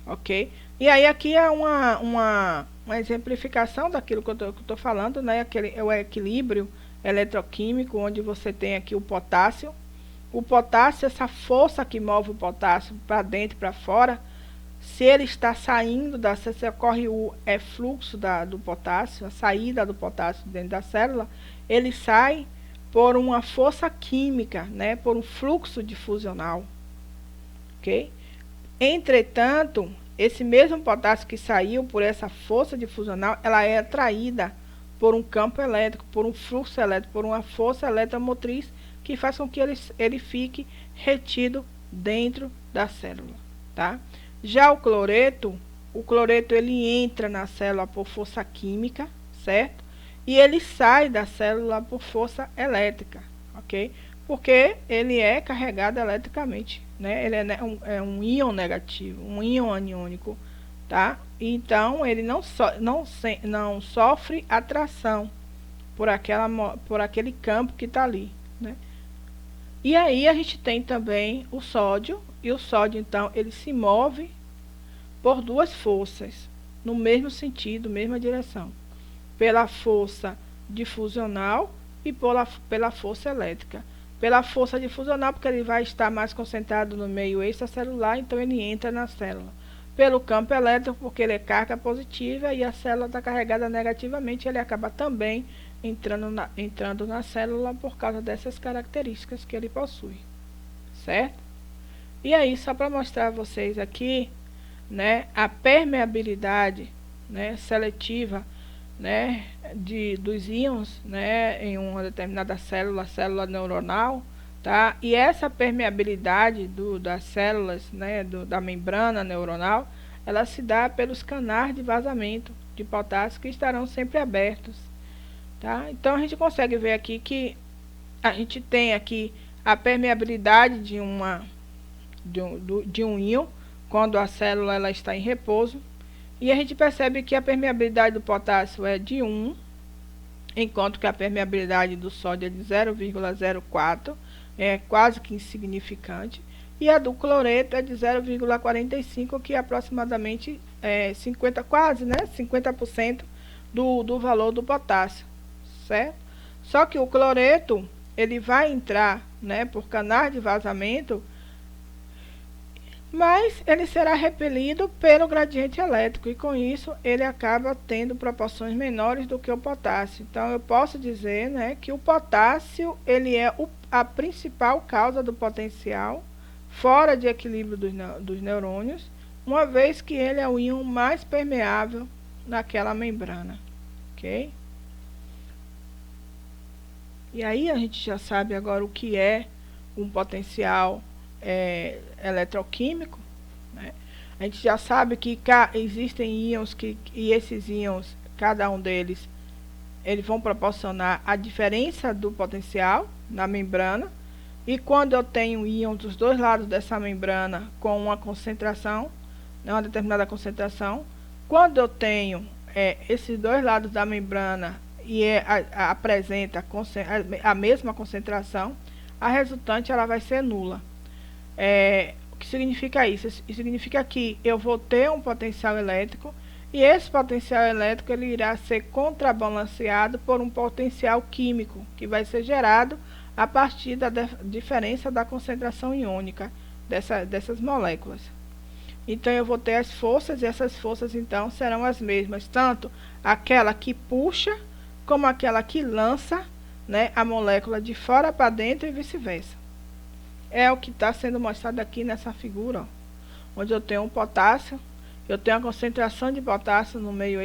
Speaker 1: Ok? E aí aqui é uma exemplificação daquilo que eu estou falando, né? É o equilíbrio eletroquímico, onde você tem aqui o potássio. O potássio, essa força que move o potássio para dentro e para fora, se ele está saindo se ocorre o fluxo do potássio, a saída do potássio dentro da célula, ele sai por uma força química, né? Por um fluxo difusional. Ok? Entretanto, esse mesmo potássio que saiu por essa força difusional, ela é atraída por um campo elétrico, por um fluxo elétrico, por uma força eletromotriz que faz com que ele fique retido dentro da célula, tá? Já o cloreto ele entra na célula por força química, certo? E ele sai da célula por força elétrica, ok? Porque ele é carregado eletricamente, né? Ele é um íon negativo, um íon aniônico, tá? Então, ele não sofre atração por aquele campo que está ali, né? E aí a gente tem também o sódio, e o sódio, então, ele se move por duas forças, no mesmo sentido, mesma direção. Pela força difusional e pela força elétrica. Pela força difusional, porque ele vai estar mais concentrado no meio extracelular, então ele entra na célula. Pelo campo elétrico, porque ele é carga positiva e a célula está carregada negativamente, ele acaba também entrando na célula por causa dessas características que ele possui, certo? E aí, só para mostrar a vocês aqui, né, a permeabilidade, né, seletiva, né, dos íons, né, em uma determinada célula neuronal, tá? E essa permeabilidade das células, né, da membrana neuronal, ela se dá pelos canais de vazamento de potássio que estarão sempre abertos, tá? Então a gente consegue ver aqui que a gente tem aqui a permeabilidade de um íon quando a célula ela está em repouso, e a gente percebe que a permeabilidade do potássio é de 1, enquanto que a permeabilidade do sódio é de 0,04, é quase que insignificante, e a do cloreto é de 0,45, que é aproximadamente 50% do valor do potássio, certo? Só que o cloreto, ele vai entrar, né, por canais de vazamento, mas ele será repelido pelo gradiente elétrico, e com isso ele acaba tendo proporções menores do que o potássio. Então eu posso dizer, né, que o potássio ele é a principal causa do potencial fora de equilíbrio dos neurônios, uma vez que ele é o íon mais permeável naquela membrana, ok? E aí a gente já sabe agora o que é um potencial eletroquímico, né? A gente já sabe que existem íons e esses íons, cada um deles, eles vão proporcionar a diferença do potencial na membrana, E quando eu tenho íons dos dois lados dessa membrana com uma concentração, né, uma determinada concentração, quando eu tenho esses dois lados da membrana e apresenta a mesma concentração, a resultante ela vai ser nula. O que significa isso? Isso significa que eu vou ter um potencial elétrico e esse potencial elétrico ele irá ser contrabalanceado por um potencial químico que vai ser gerado a partir da diferença da concentração iônica dessas moléculas. Então, eu vou ter as forças, e essas forças, então, serão as mesmas, tanto aquela que puxa, como aquela que lança, né, a molécula de fora para dentro e vice-versa. É o que está sendo mostrado aqui nessa figura, ó, onde eu tenho um potássio, eu tenho a concentração de potássio no meio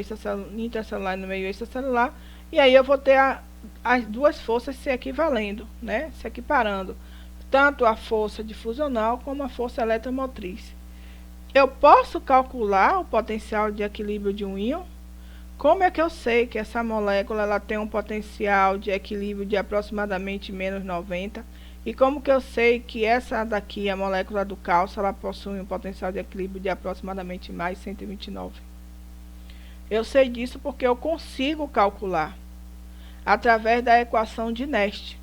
Speaker 1: intracelular e no meio extracelular, e aí eu vou ter as duas forças se equivalendo, né, se equiparando, tanto a força difusional como a força eletromotriz. Eu posso calcular o potencial de equilíbrio de um íon? Como é que eu sei que essa molécula ela tem um potencial de equilíbrio de aproximadamente menos 90? E como que eu sei que essa daqui, a molécula do cálcio, ela possui um potencial de equilíbrio de aproximadamente mais 129? Eu sei disso porque eu consigo calcular através da equação de Nernst,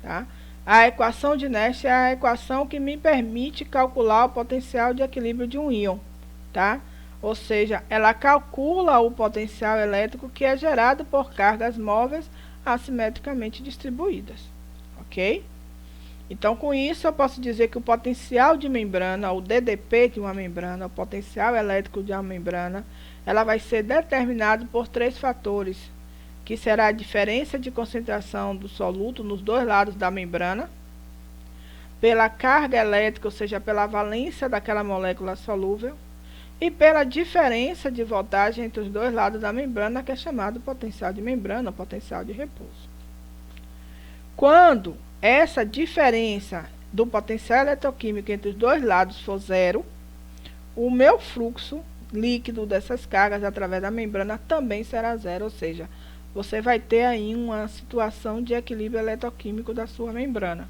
Speaker 1: tá? A equação de Nernst é a equação que me permite calcular o potencial de equilíbrio de um íon, tá? Ou seja, ela calcula o potencial elétrico que é gerado por cargas móveis assimetricamente distribuídas, ok? Então, com isso, eu posso dizer que o potencial de membrana, o DDP de uma membrana, o potencial elétrico de uma membrana, ela vai ser determinado por 3 fatores, que será a diferença de concentração do soluto nos dois lados da membrana, pela carga elétrica, ou seja, pela valência daquela molécula solúvel, e pela diferença de voltagem entre os dois lados da membrana, que é chamado potencial de membrana, ou potencial de repouso. Quando essa diferença do potencial eletroquímico entre os dois lados for zero, o meu fluxo líquido dessas cargas através da membrana também será zero, ou seja, você vai ter aí uma situação de equilíbrio eletroquímico da sua membrana.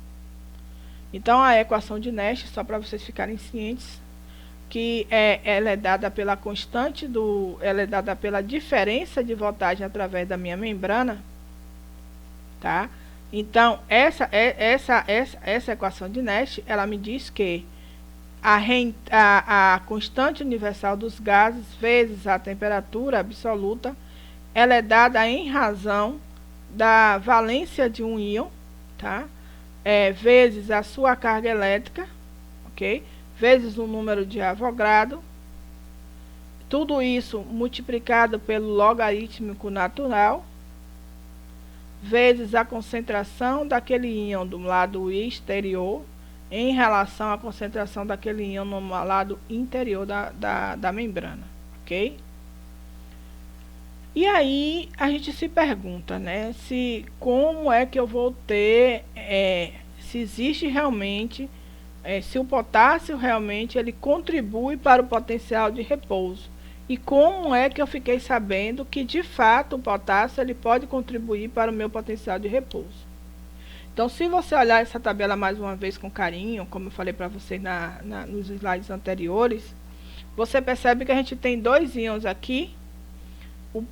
Speaker 1: Então, a equação de Nernst, só para vocês ficarem cientes, que ela é dada pela constante ela é dada pela diferença de voltagem através da minha membrana, tá? Então, essa equação de Nernst, ela me diz que a constante universal dos gases vezes a temperatura absoluta, ela é dada em razão da valência de um íon, tá? Vezes a sua carga elétrica, ok? Vezes o número de Avogadro. Tudo isso multiplicado pelo logarítmico natural, vezes a concentração daquele íon do lado exterior em relação à concentração daquele íon no lado interior da membrana, ok? E aí a gente se pergunta, né, como é que eu vou ter, se existe realmente, se o potássio realmente ele contribui para o potencial de repouso. E como é que eu fiquei sabendo que de fato o potássio ele pode contribuir para o meu potencial de repouso. Então, se você olhar essa tabela mais uma vez com carinho, como eu falei para vocês nos slides anteriores, você percebe que a gente tem dois íons aqui,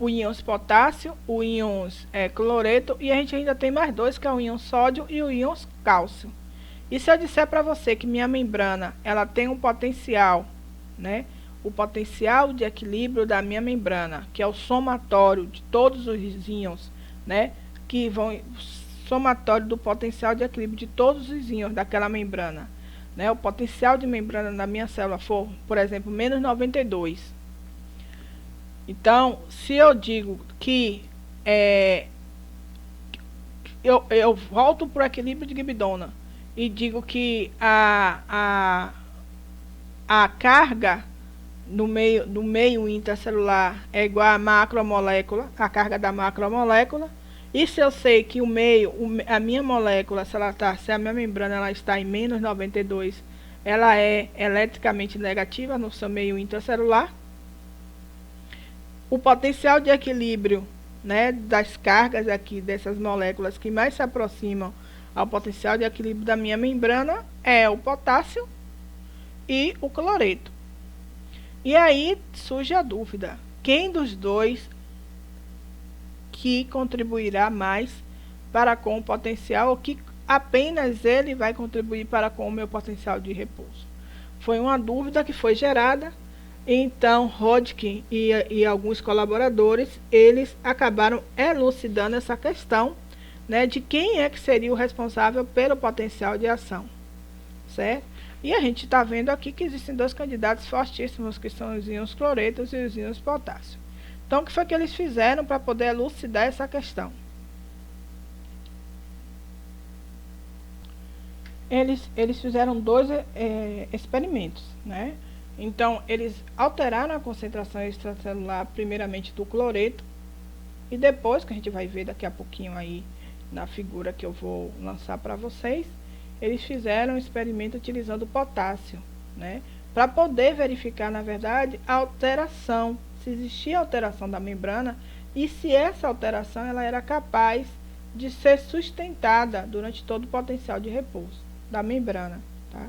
Speaker 1: o íons potássio, o íons cloreto, e a gente ainda tem mais dois, que é o íon sódio e o íons cálcio. E se eu disser para você que minha membrana, ela tem um potencial, né? O potencial de equilíbrio da minha membrana, que é o somatório de todos os íons, né? Que vão somatório do potencial de equilíbrio de todos os íons daquela membrana, né? O potencial de membrana da minha célula for, por exemplo, menos 92. Então, se eu digo que eu volto para o equilíbrio de Gibbs e digo que a carga no meio intracelular é igual à macromolécula, a carga da macromolécula, e se eu sei que a minha molécula, se a minha membrana ela está em menos 92, ela é eletricamente negativa no seu meio intracelular, o potencial de equilíbrio, né, das cargas aqui dessas moléculas que mais se aproximam ao potencial de equilíbrio da minha membrana é o potássio e o cloreto. E aí surge a dúvida, quem dos dois que contribuirá mais para com o potencial, ou que apenas ele vai contribuir para com o meu potencial de repouso? Foi uma dúvida que foi gerada, então Hodgkin e alguns colaboradores, eles acabaram elucidando essa questão, né, de quem é que seria o responsável pelo potencial de ação, certo? E a gente está vendo aqui que existem dois candidatos fortíssimos, que são os íons cloretos e os íons potássio. Então, o que foi que eles fizeram para poder elucidar essa questão? Eles fizeram dois experimentos, né? Então, eles alteraram a concentração extracelular, primeiramente do cloreto, e depois, que a gente vai ver daqui a pouquinho aí na figura que eu vou lançar para vocês, eles fizeram um experimento utilizando o potássio, né? Para poder verificar, na verdade, a alteração, se existia alteração da membrana e se essa alteração ela era capaz de ser sustentada durante todo o potencial de repouso da membrana, tá?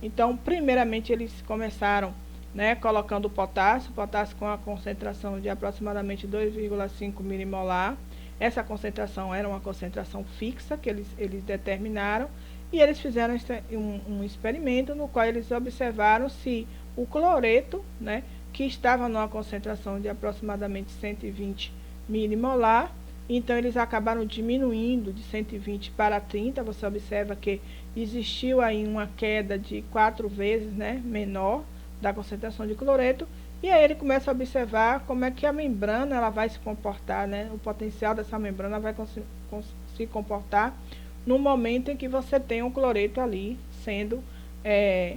Speaker 1: Então, primeiramente, eles começaram, né, colocando o potássio com a concentração de aproximadamente 2,5 milimolar. Essa concentração era uma concentração fixa que eles determinaram, e eles fizeram um experimento no qual eles observaram se o cloreto, né, que estava numa concentração de aproximadamente 120 milimolar, então eles acabaram diminuindo de 120 para 30, você observa que existiu aí uma queda de 4 vezes, né, menor da concentração de cloreto, e aí ele começa a observar como é que a membrana ela vai se comportar, né, o potencial dessa membrana vai se comportar no momento em que você tem um cloreto ali sendo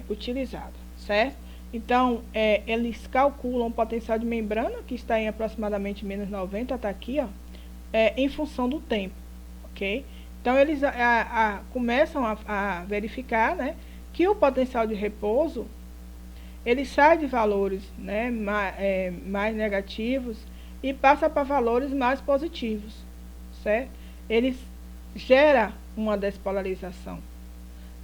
Speaker 1: utilizado, certo? Então, eles calculam o potencial de membrana, que está em aproximadamente menos 90, está aqui, ó, em função do tempo, ok? Então, eles começam a verificar, né, que o potencial de repouso, ele sai de valores, né, mais negativos e passa para valores mais positivos, certo? Eles gera uma despolarização.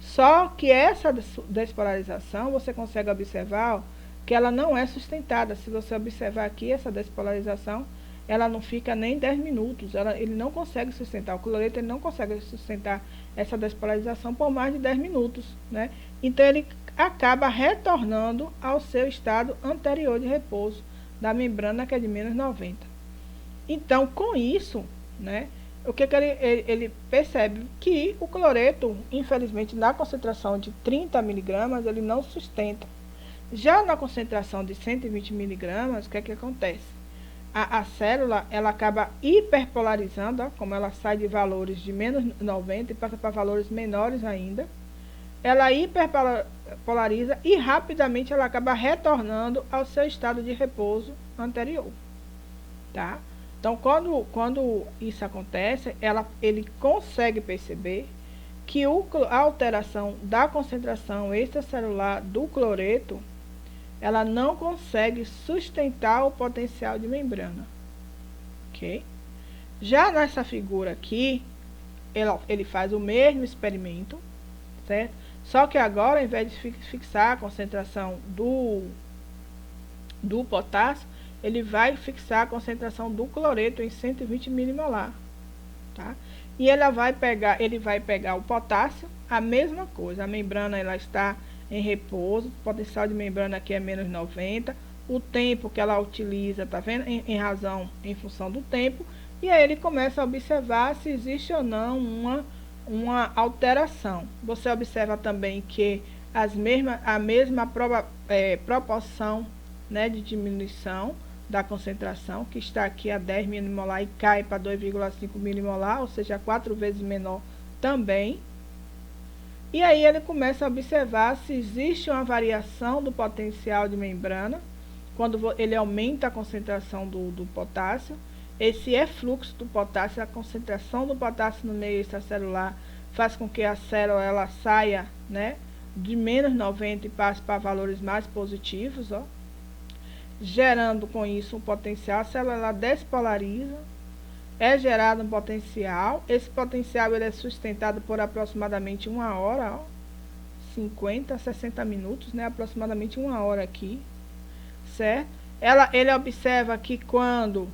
Speaker 1: Só que essa despolarização, você consegue observar, ó, que ela não é sustentada. Se você observar aqui, essa despolarização, ela não fica nem 10 minutos. Ele não consegue sustentar. O cloreto ele não consegue sustentar essa despolarização por mais de 10 minutos, né? Então, ele acaba retornando ao seu estado anterior de repouso da membrana, que é de menos 90. Então, com isso, né, o que ele percebe? Que o cloreto, infelizmente, na concentração de 30 miligramas, ele não sustenta. Já na concentração de 120 miligramas, o que acontece? A célula, ela acaba hiperpolarizando, ó, como ela sai de valores de menos 90 e passa para valores menores ainda. Ela hiperpolariza e rapidamente ela acaba retornando ao seu estado de repouso anterior, tá? Então, quando isso acontece, ele consegue perceber que a alteração da concentração extracelular do cloreto, ela não consegue sustentar o potencial de membrana, ok? Já nessa figura aqui, ele faz o mesmo experimento, certo? Só que agora, ao invés de fixar a concentração do potássio, ele vai fixar a concentração do cloreto em 120 milimolar, tá? E ele vai pegar o potássio, a mesma coisa, a membrana ela está em repouso, o potencial de membrana aqui é menos 90, o tempo que ela utiliza, tá vendo? Em função do tempo, e aí ele começa a observar se existe ou não uma alteração. Você observa também que a mesma proporção, né, de diminuição da concentração, que está aqui a 10 milimolar e cai para 2,5 milimolar, ou seja, 4 vezes menor também. E aí ele começa a observar se existe uma variação do potencial de membrana, quando ele aumenta a concentração do potássio. Esse efluxo do potássio, a concentração do potássio no meio extracelular, faz com que a célula ela saia, né, de menos 90 e passe para valores mais positivos, ó, gerando com isso um potencial. A célula ela despolariza é gerado um potencial. Esse potencial ele é sustentado por aproximadamente 1 hora, ó, 50 a 60 minutos, né? Aproximadamente 1 hora aqui, certo? Ele observa que quando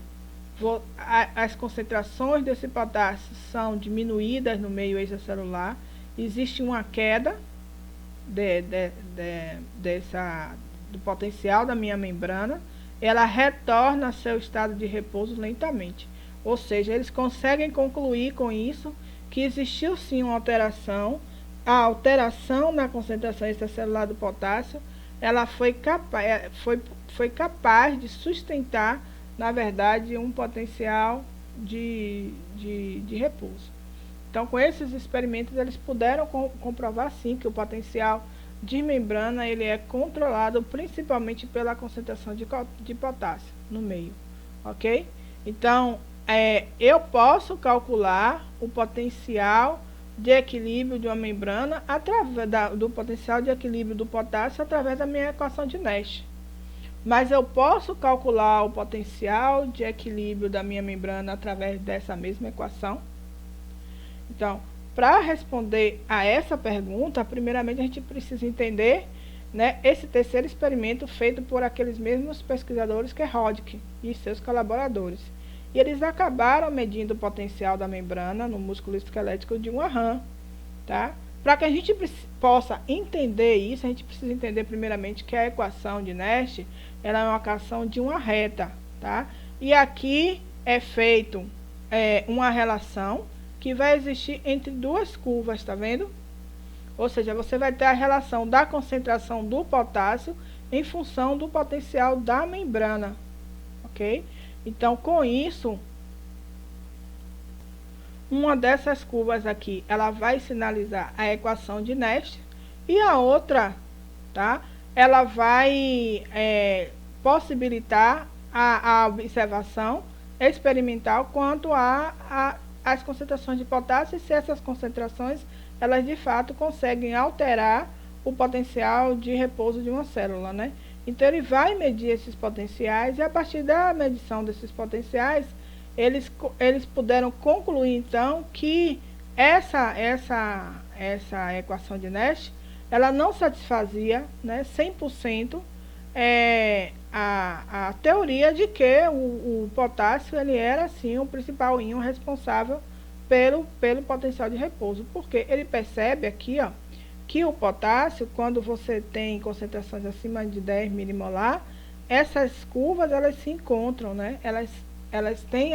Speaker 1: as concentrações desse potássio são diminuídas no meio extracelular, existe uma queda do potencial da minha membrana, ela retorna ao seu estado de repouso lentamente. Ou seja, eles conseguem concluir com isso que existiu sim uma alteração. A alteração na concentração extracelular do potássio, ela foi capaz de sustentar, na verdade, um potencial de repouso. Então, com esses experimentos, eles puderam comprovar sim que o potencial de membrana ele é controlado principalmente pela concentração de potássio no meio, ok? Então, eu posso calcular o potencial de equilíbrio de uma membrana através do potencial de equilíbrio do potássio através da minha equação de Nash. Mas eu posso calcular o potencial de equilíbrio da minha membrana através dessa mesma equação? Então, para responder a essa pergunta, primeiramente a gente precisa entender, né, esse terceiro experimento feito por aqueles mesmos pesquisadores que é Roddick e seus colaboradores. E eles acabaram medindo o potencial da membrana no músculo esquelético de uma rã, tá? Para que a gente possa entender isso, a gente precisa entender primeiramente que a equação de Nash, ela é uma equação de uma reta, tá? E aqui é feito uma relação que vai existir entre duas curvas, tá vendo? Ou seja, você vai ter a relação da concentração do potássio em função do potencial da membrana, ok? Então, com isso, uma dessas curvas aqui, ela vai sinalizar a equação de Nash e a outra, tá? Ela vai possibilitar a observação experimental quanto às concentrações de potássio e se essas concentrações, elas de fato conseguem alterar o potencial de repouso de uma célula, né? Então, ele vai medir esses potenciais e a partir da medição desses potenciais, eles puderam concluir, então, que essa equação de Nash, ela não satisfazia, né, 100% a teoria de que o potássio ele era, sim, o principal íon responsável pelo potencial de repouso. Porque ele percebe aqui, ó, que o potássio, quando você tem concentrações acima de 10 milimolar, essas curvas, elas se encontram, né? Elas têm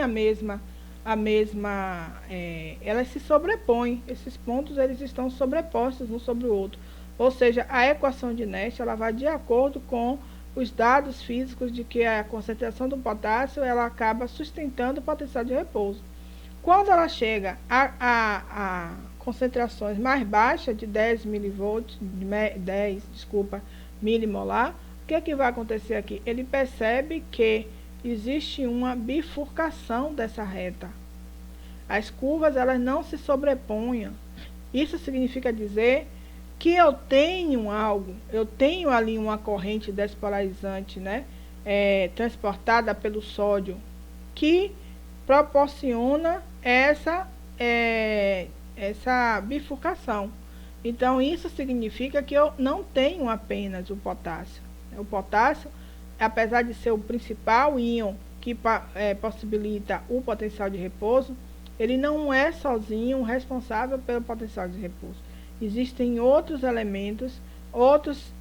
Speaker 1: elas se sobrepõem. Esses pontos, eles estão sobrepostos um sobre o outro. Ou seja, a equação de Nash, ela vai de acordo com os dados físicos de que a concentração do potássio, ela acaba sustentando o potencial de repouso. Quando ela chega a concentrações mais baixas de 10 milimolar, o que vai acontecer aqui? Ele percebe que existe uma bifurcação dessa reta. As curvas, elas não se sobrepõem. Isso significa dizer que eu tenho ali uma corrente despolarizante, né, transportada pelo sódio, que proporciona essa bifurcação. Então, isso significa que eu não tenho apenas o potássio. O potássio, apesar de ser o principal íon que possibilita o potencial de repouso, ele não é sozinho responsável pelo potencial de repouso. Existem outros elementos, outros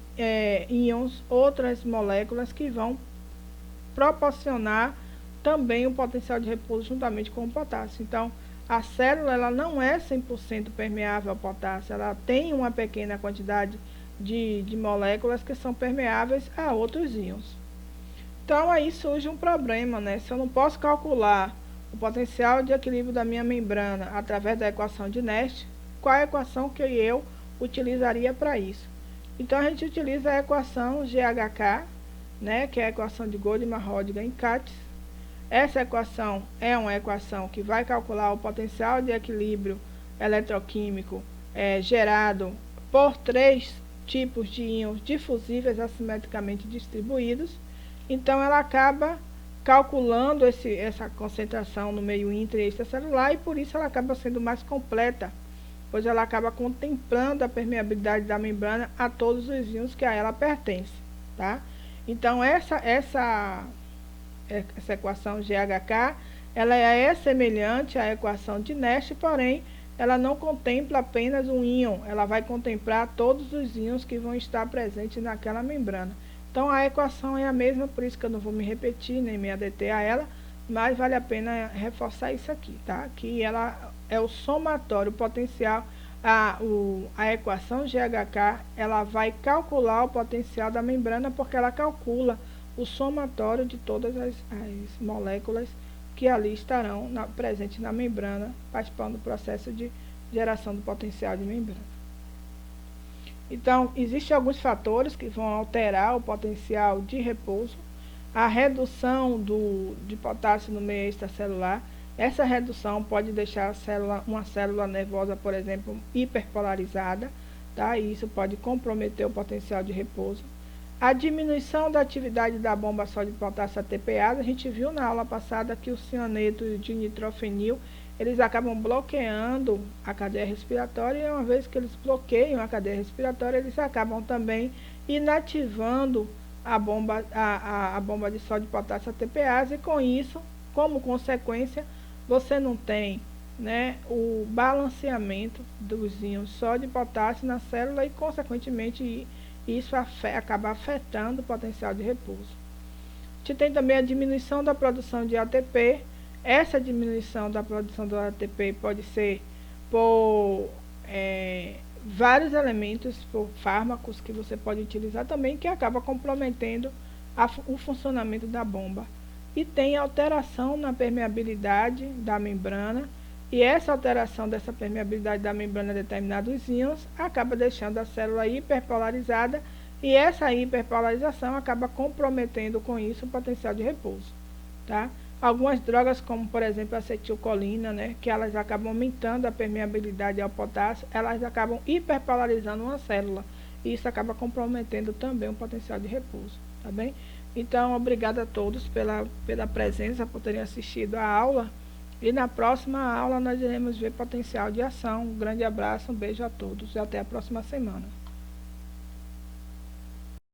Speaker 1: íons, outras moléculas que vão proporcionar também o potencial de repouso juntamente com o potássio. Então, a célula, ela não é 100% permeável ao potássio, ela tem uma pequena quantidade de moléculas que são permeáveis a outros íons. Então, aí surge um problema, né? Se eu não posso calcular o potencial de equilíbrio da minha membrana através da equação de Nash, qual é a equação que eu utilizaria para isso? Então, a gente utiliza a equação GHK, né, que é a equação de Goldman, Rodigan e Katz. Essa equação é uma equação que vai calcular o potencial de equilíbrio eletroquímico gerado por 3 tipos de íons difusíveis assimetricamente distribuídos. Então, ela acaba calculando essa concentração no meio intra e extracelular, e por isso ela acaba sendo mais completa, pois ela acaba contemplando a permeabilidade da membrana a todos os íons que a ela pertencem, tá? Então, essa equação GHK, ela é semelhante à equação de Nash, porém, ela não contempla apenas um íon, ela vai contemplar todos os íons que vão estar presentes naquela membrana. Então, a equação é a mesma, por isso que eu não vou me repetir, nem me adeter a ela, mas vale a pena reforçar isso aqui, tá? Que ela é o somatório potencial, a equação GHK, ela vai calcular o potencial da membrana, porque ela calcula o somatório de todas as moléculas que ali estarão presentes na membrana, participando do processo de geração do potencial de membrana. Então, existem alguns fatores que vão alterar o potencial de repouso. A redução de potássio no meio extracelular. Essa redução pode deixar uma célula nervosa, por exemplo, hiperpolarizada, tá? E isso pode comprometer o potencial de repouso. A diminuição da atividade da bomba sódio de potássio ATPase, a gente viu na aula passada que o cianeto e o dinitrofenil, eles acabam bloqueando a cadeia respiratória, e uma vez que eles bloqueiam a cadeia respiratória, eles acabam também inativando a bomba de sódio de potássio ATPase, e com isso, como consequência, você não tem, né, o balanceamento dos íons sódio e potássio na célula, e consequentemente isso acaba afetando o potencial de repouso. A gente tem também a diminuição da produção de ATP. Essa diminuição da produção do ATP pode ser por vários elementos, por fármacos que você pode utilizar também, que acaba comprometendo o funcionamento da bomba. E tem alteração na permeabilidade da membrana, e essa alteração dessa permeabilidade da membrana de determinados íons acaba deixando a célula hiperpolarizada, e essa hiperpolarização acaba comprometendo com isso o potencial de repouso, tá? Algumas drogas, como por exemplo a acetilcolina, né, que elas acabam aumentando a permeabilidade ao potássio, elas acabam hiperpolarizando uma célula, e isso acaba comprometendo também o potencial de repouso, tá bem? Então, obrigada a todos pela presença, por terem assistido a aula, e na próxima aula nós iremos ver potencial de ação. Um grande abraço, um beijo a todos e até a próxima semana.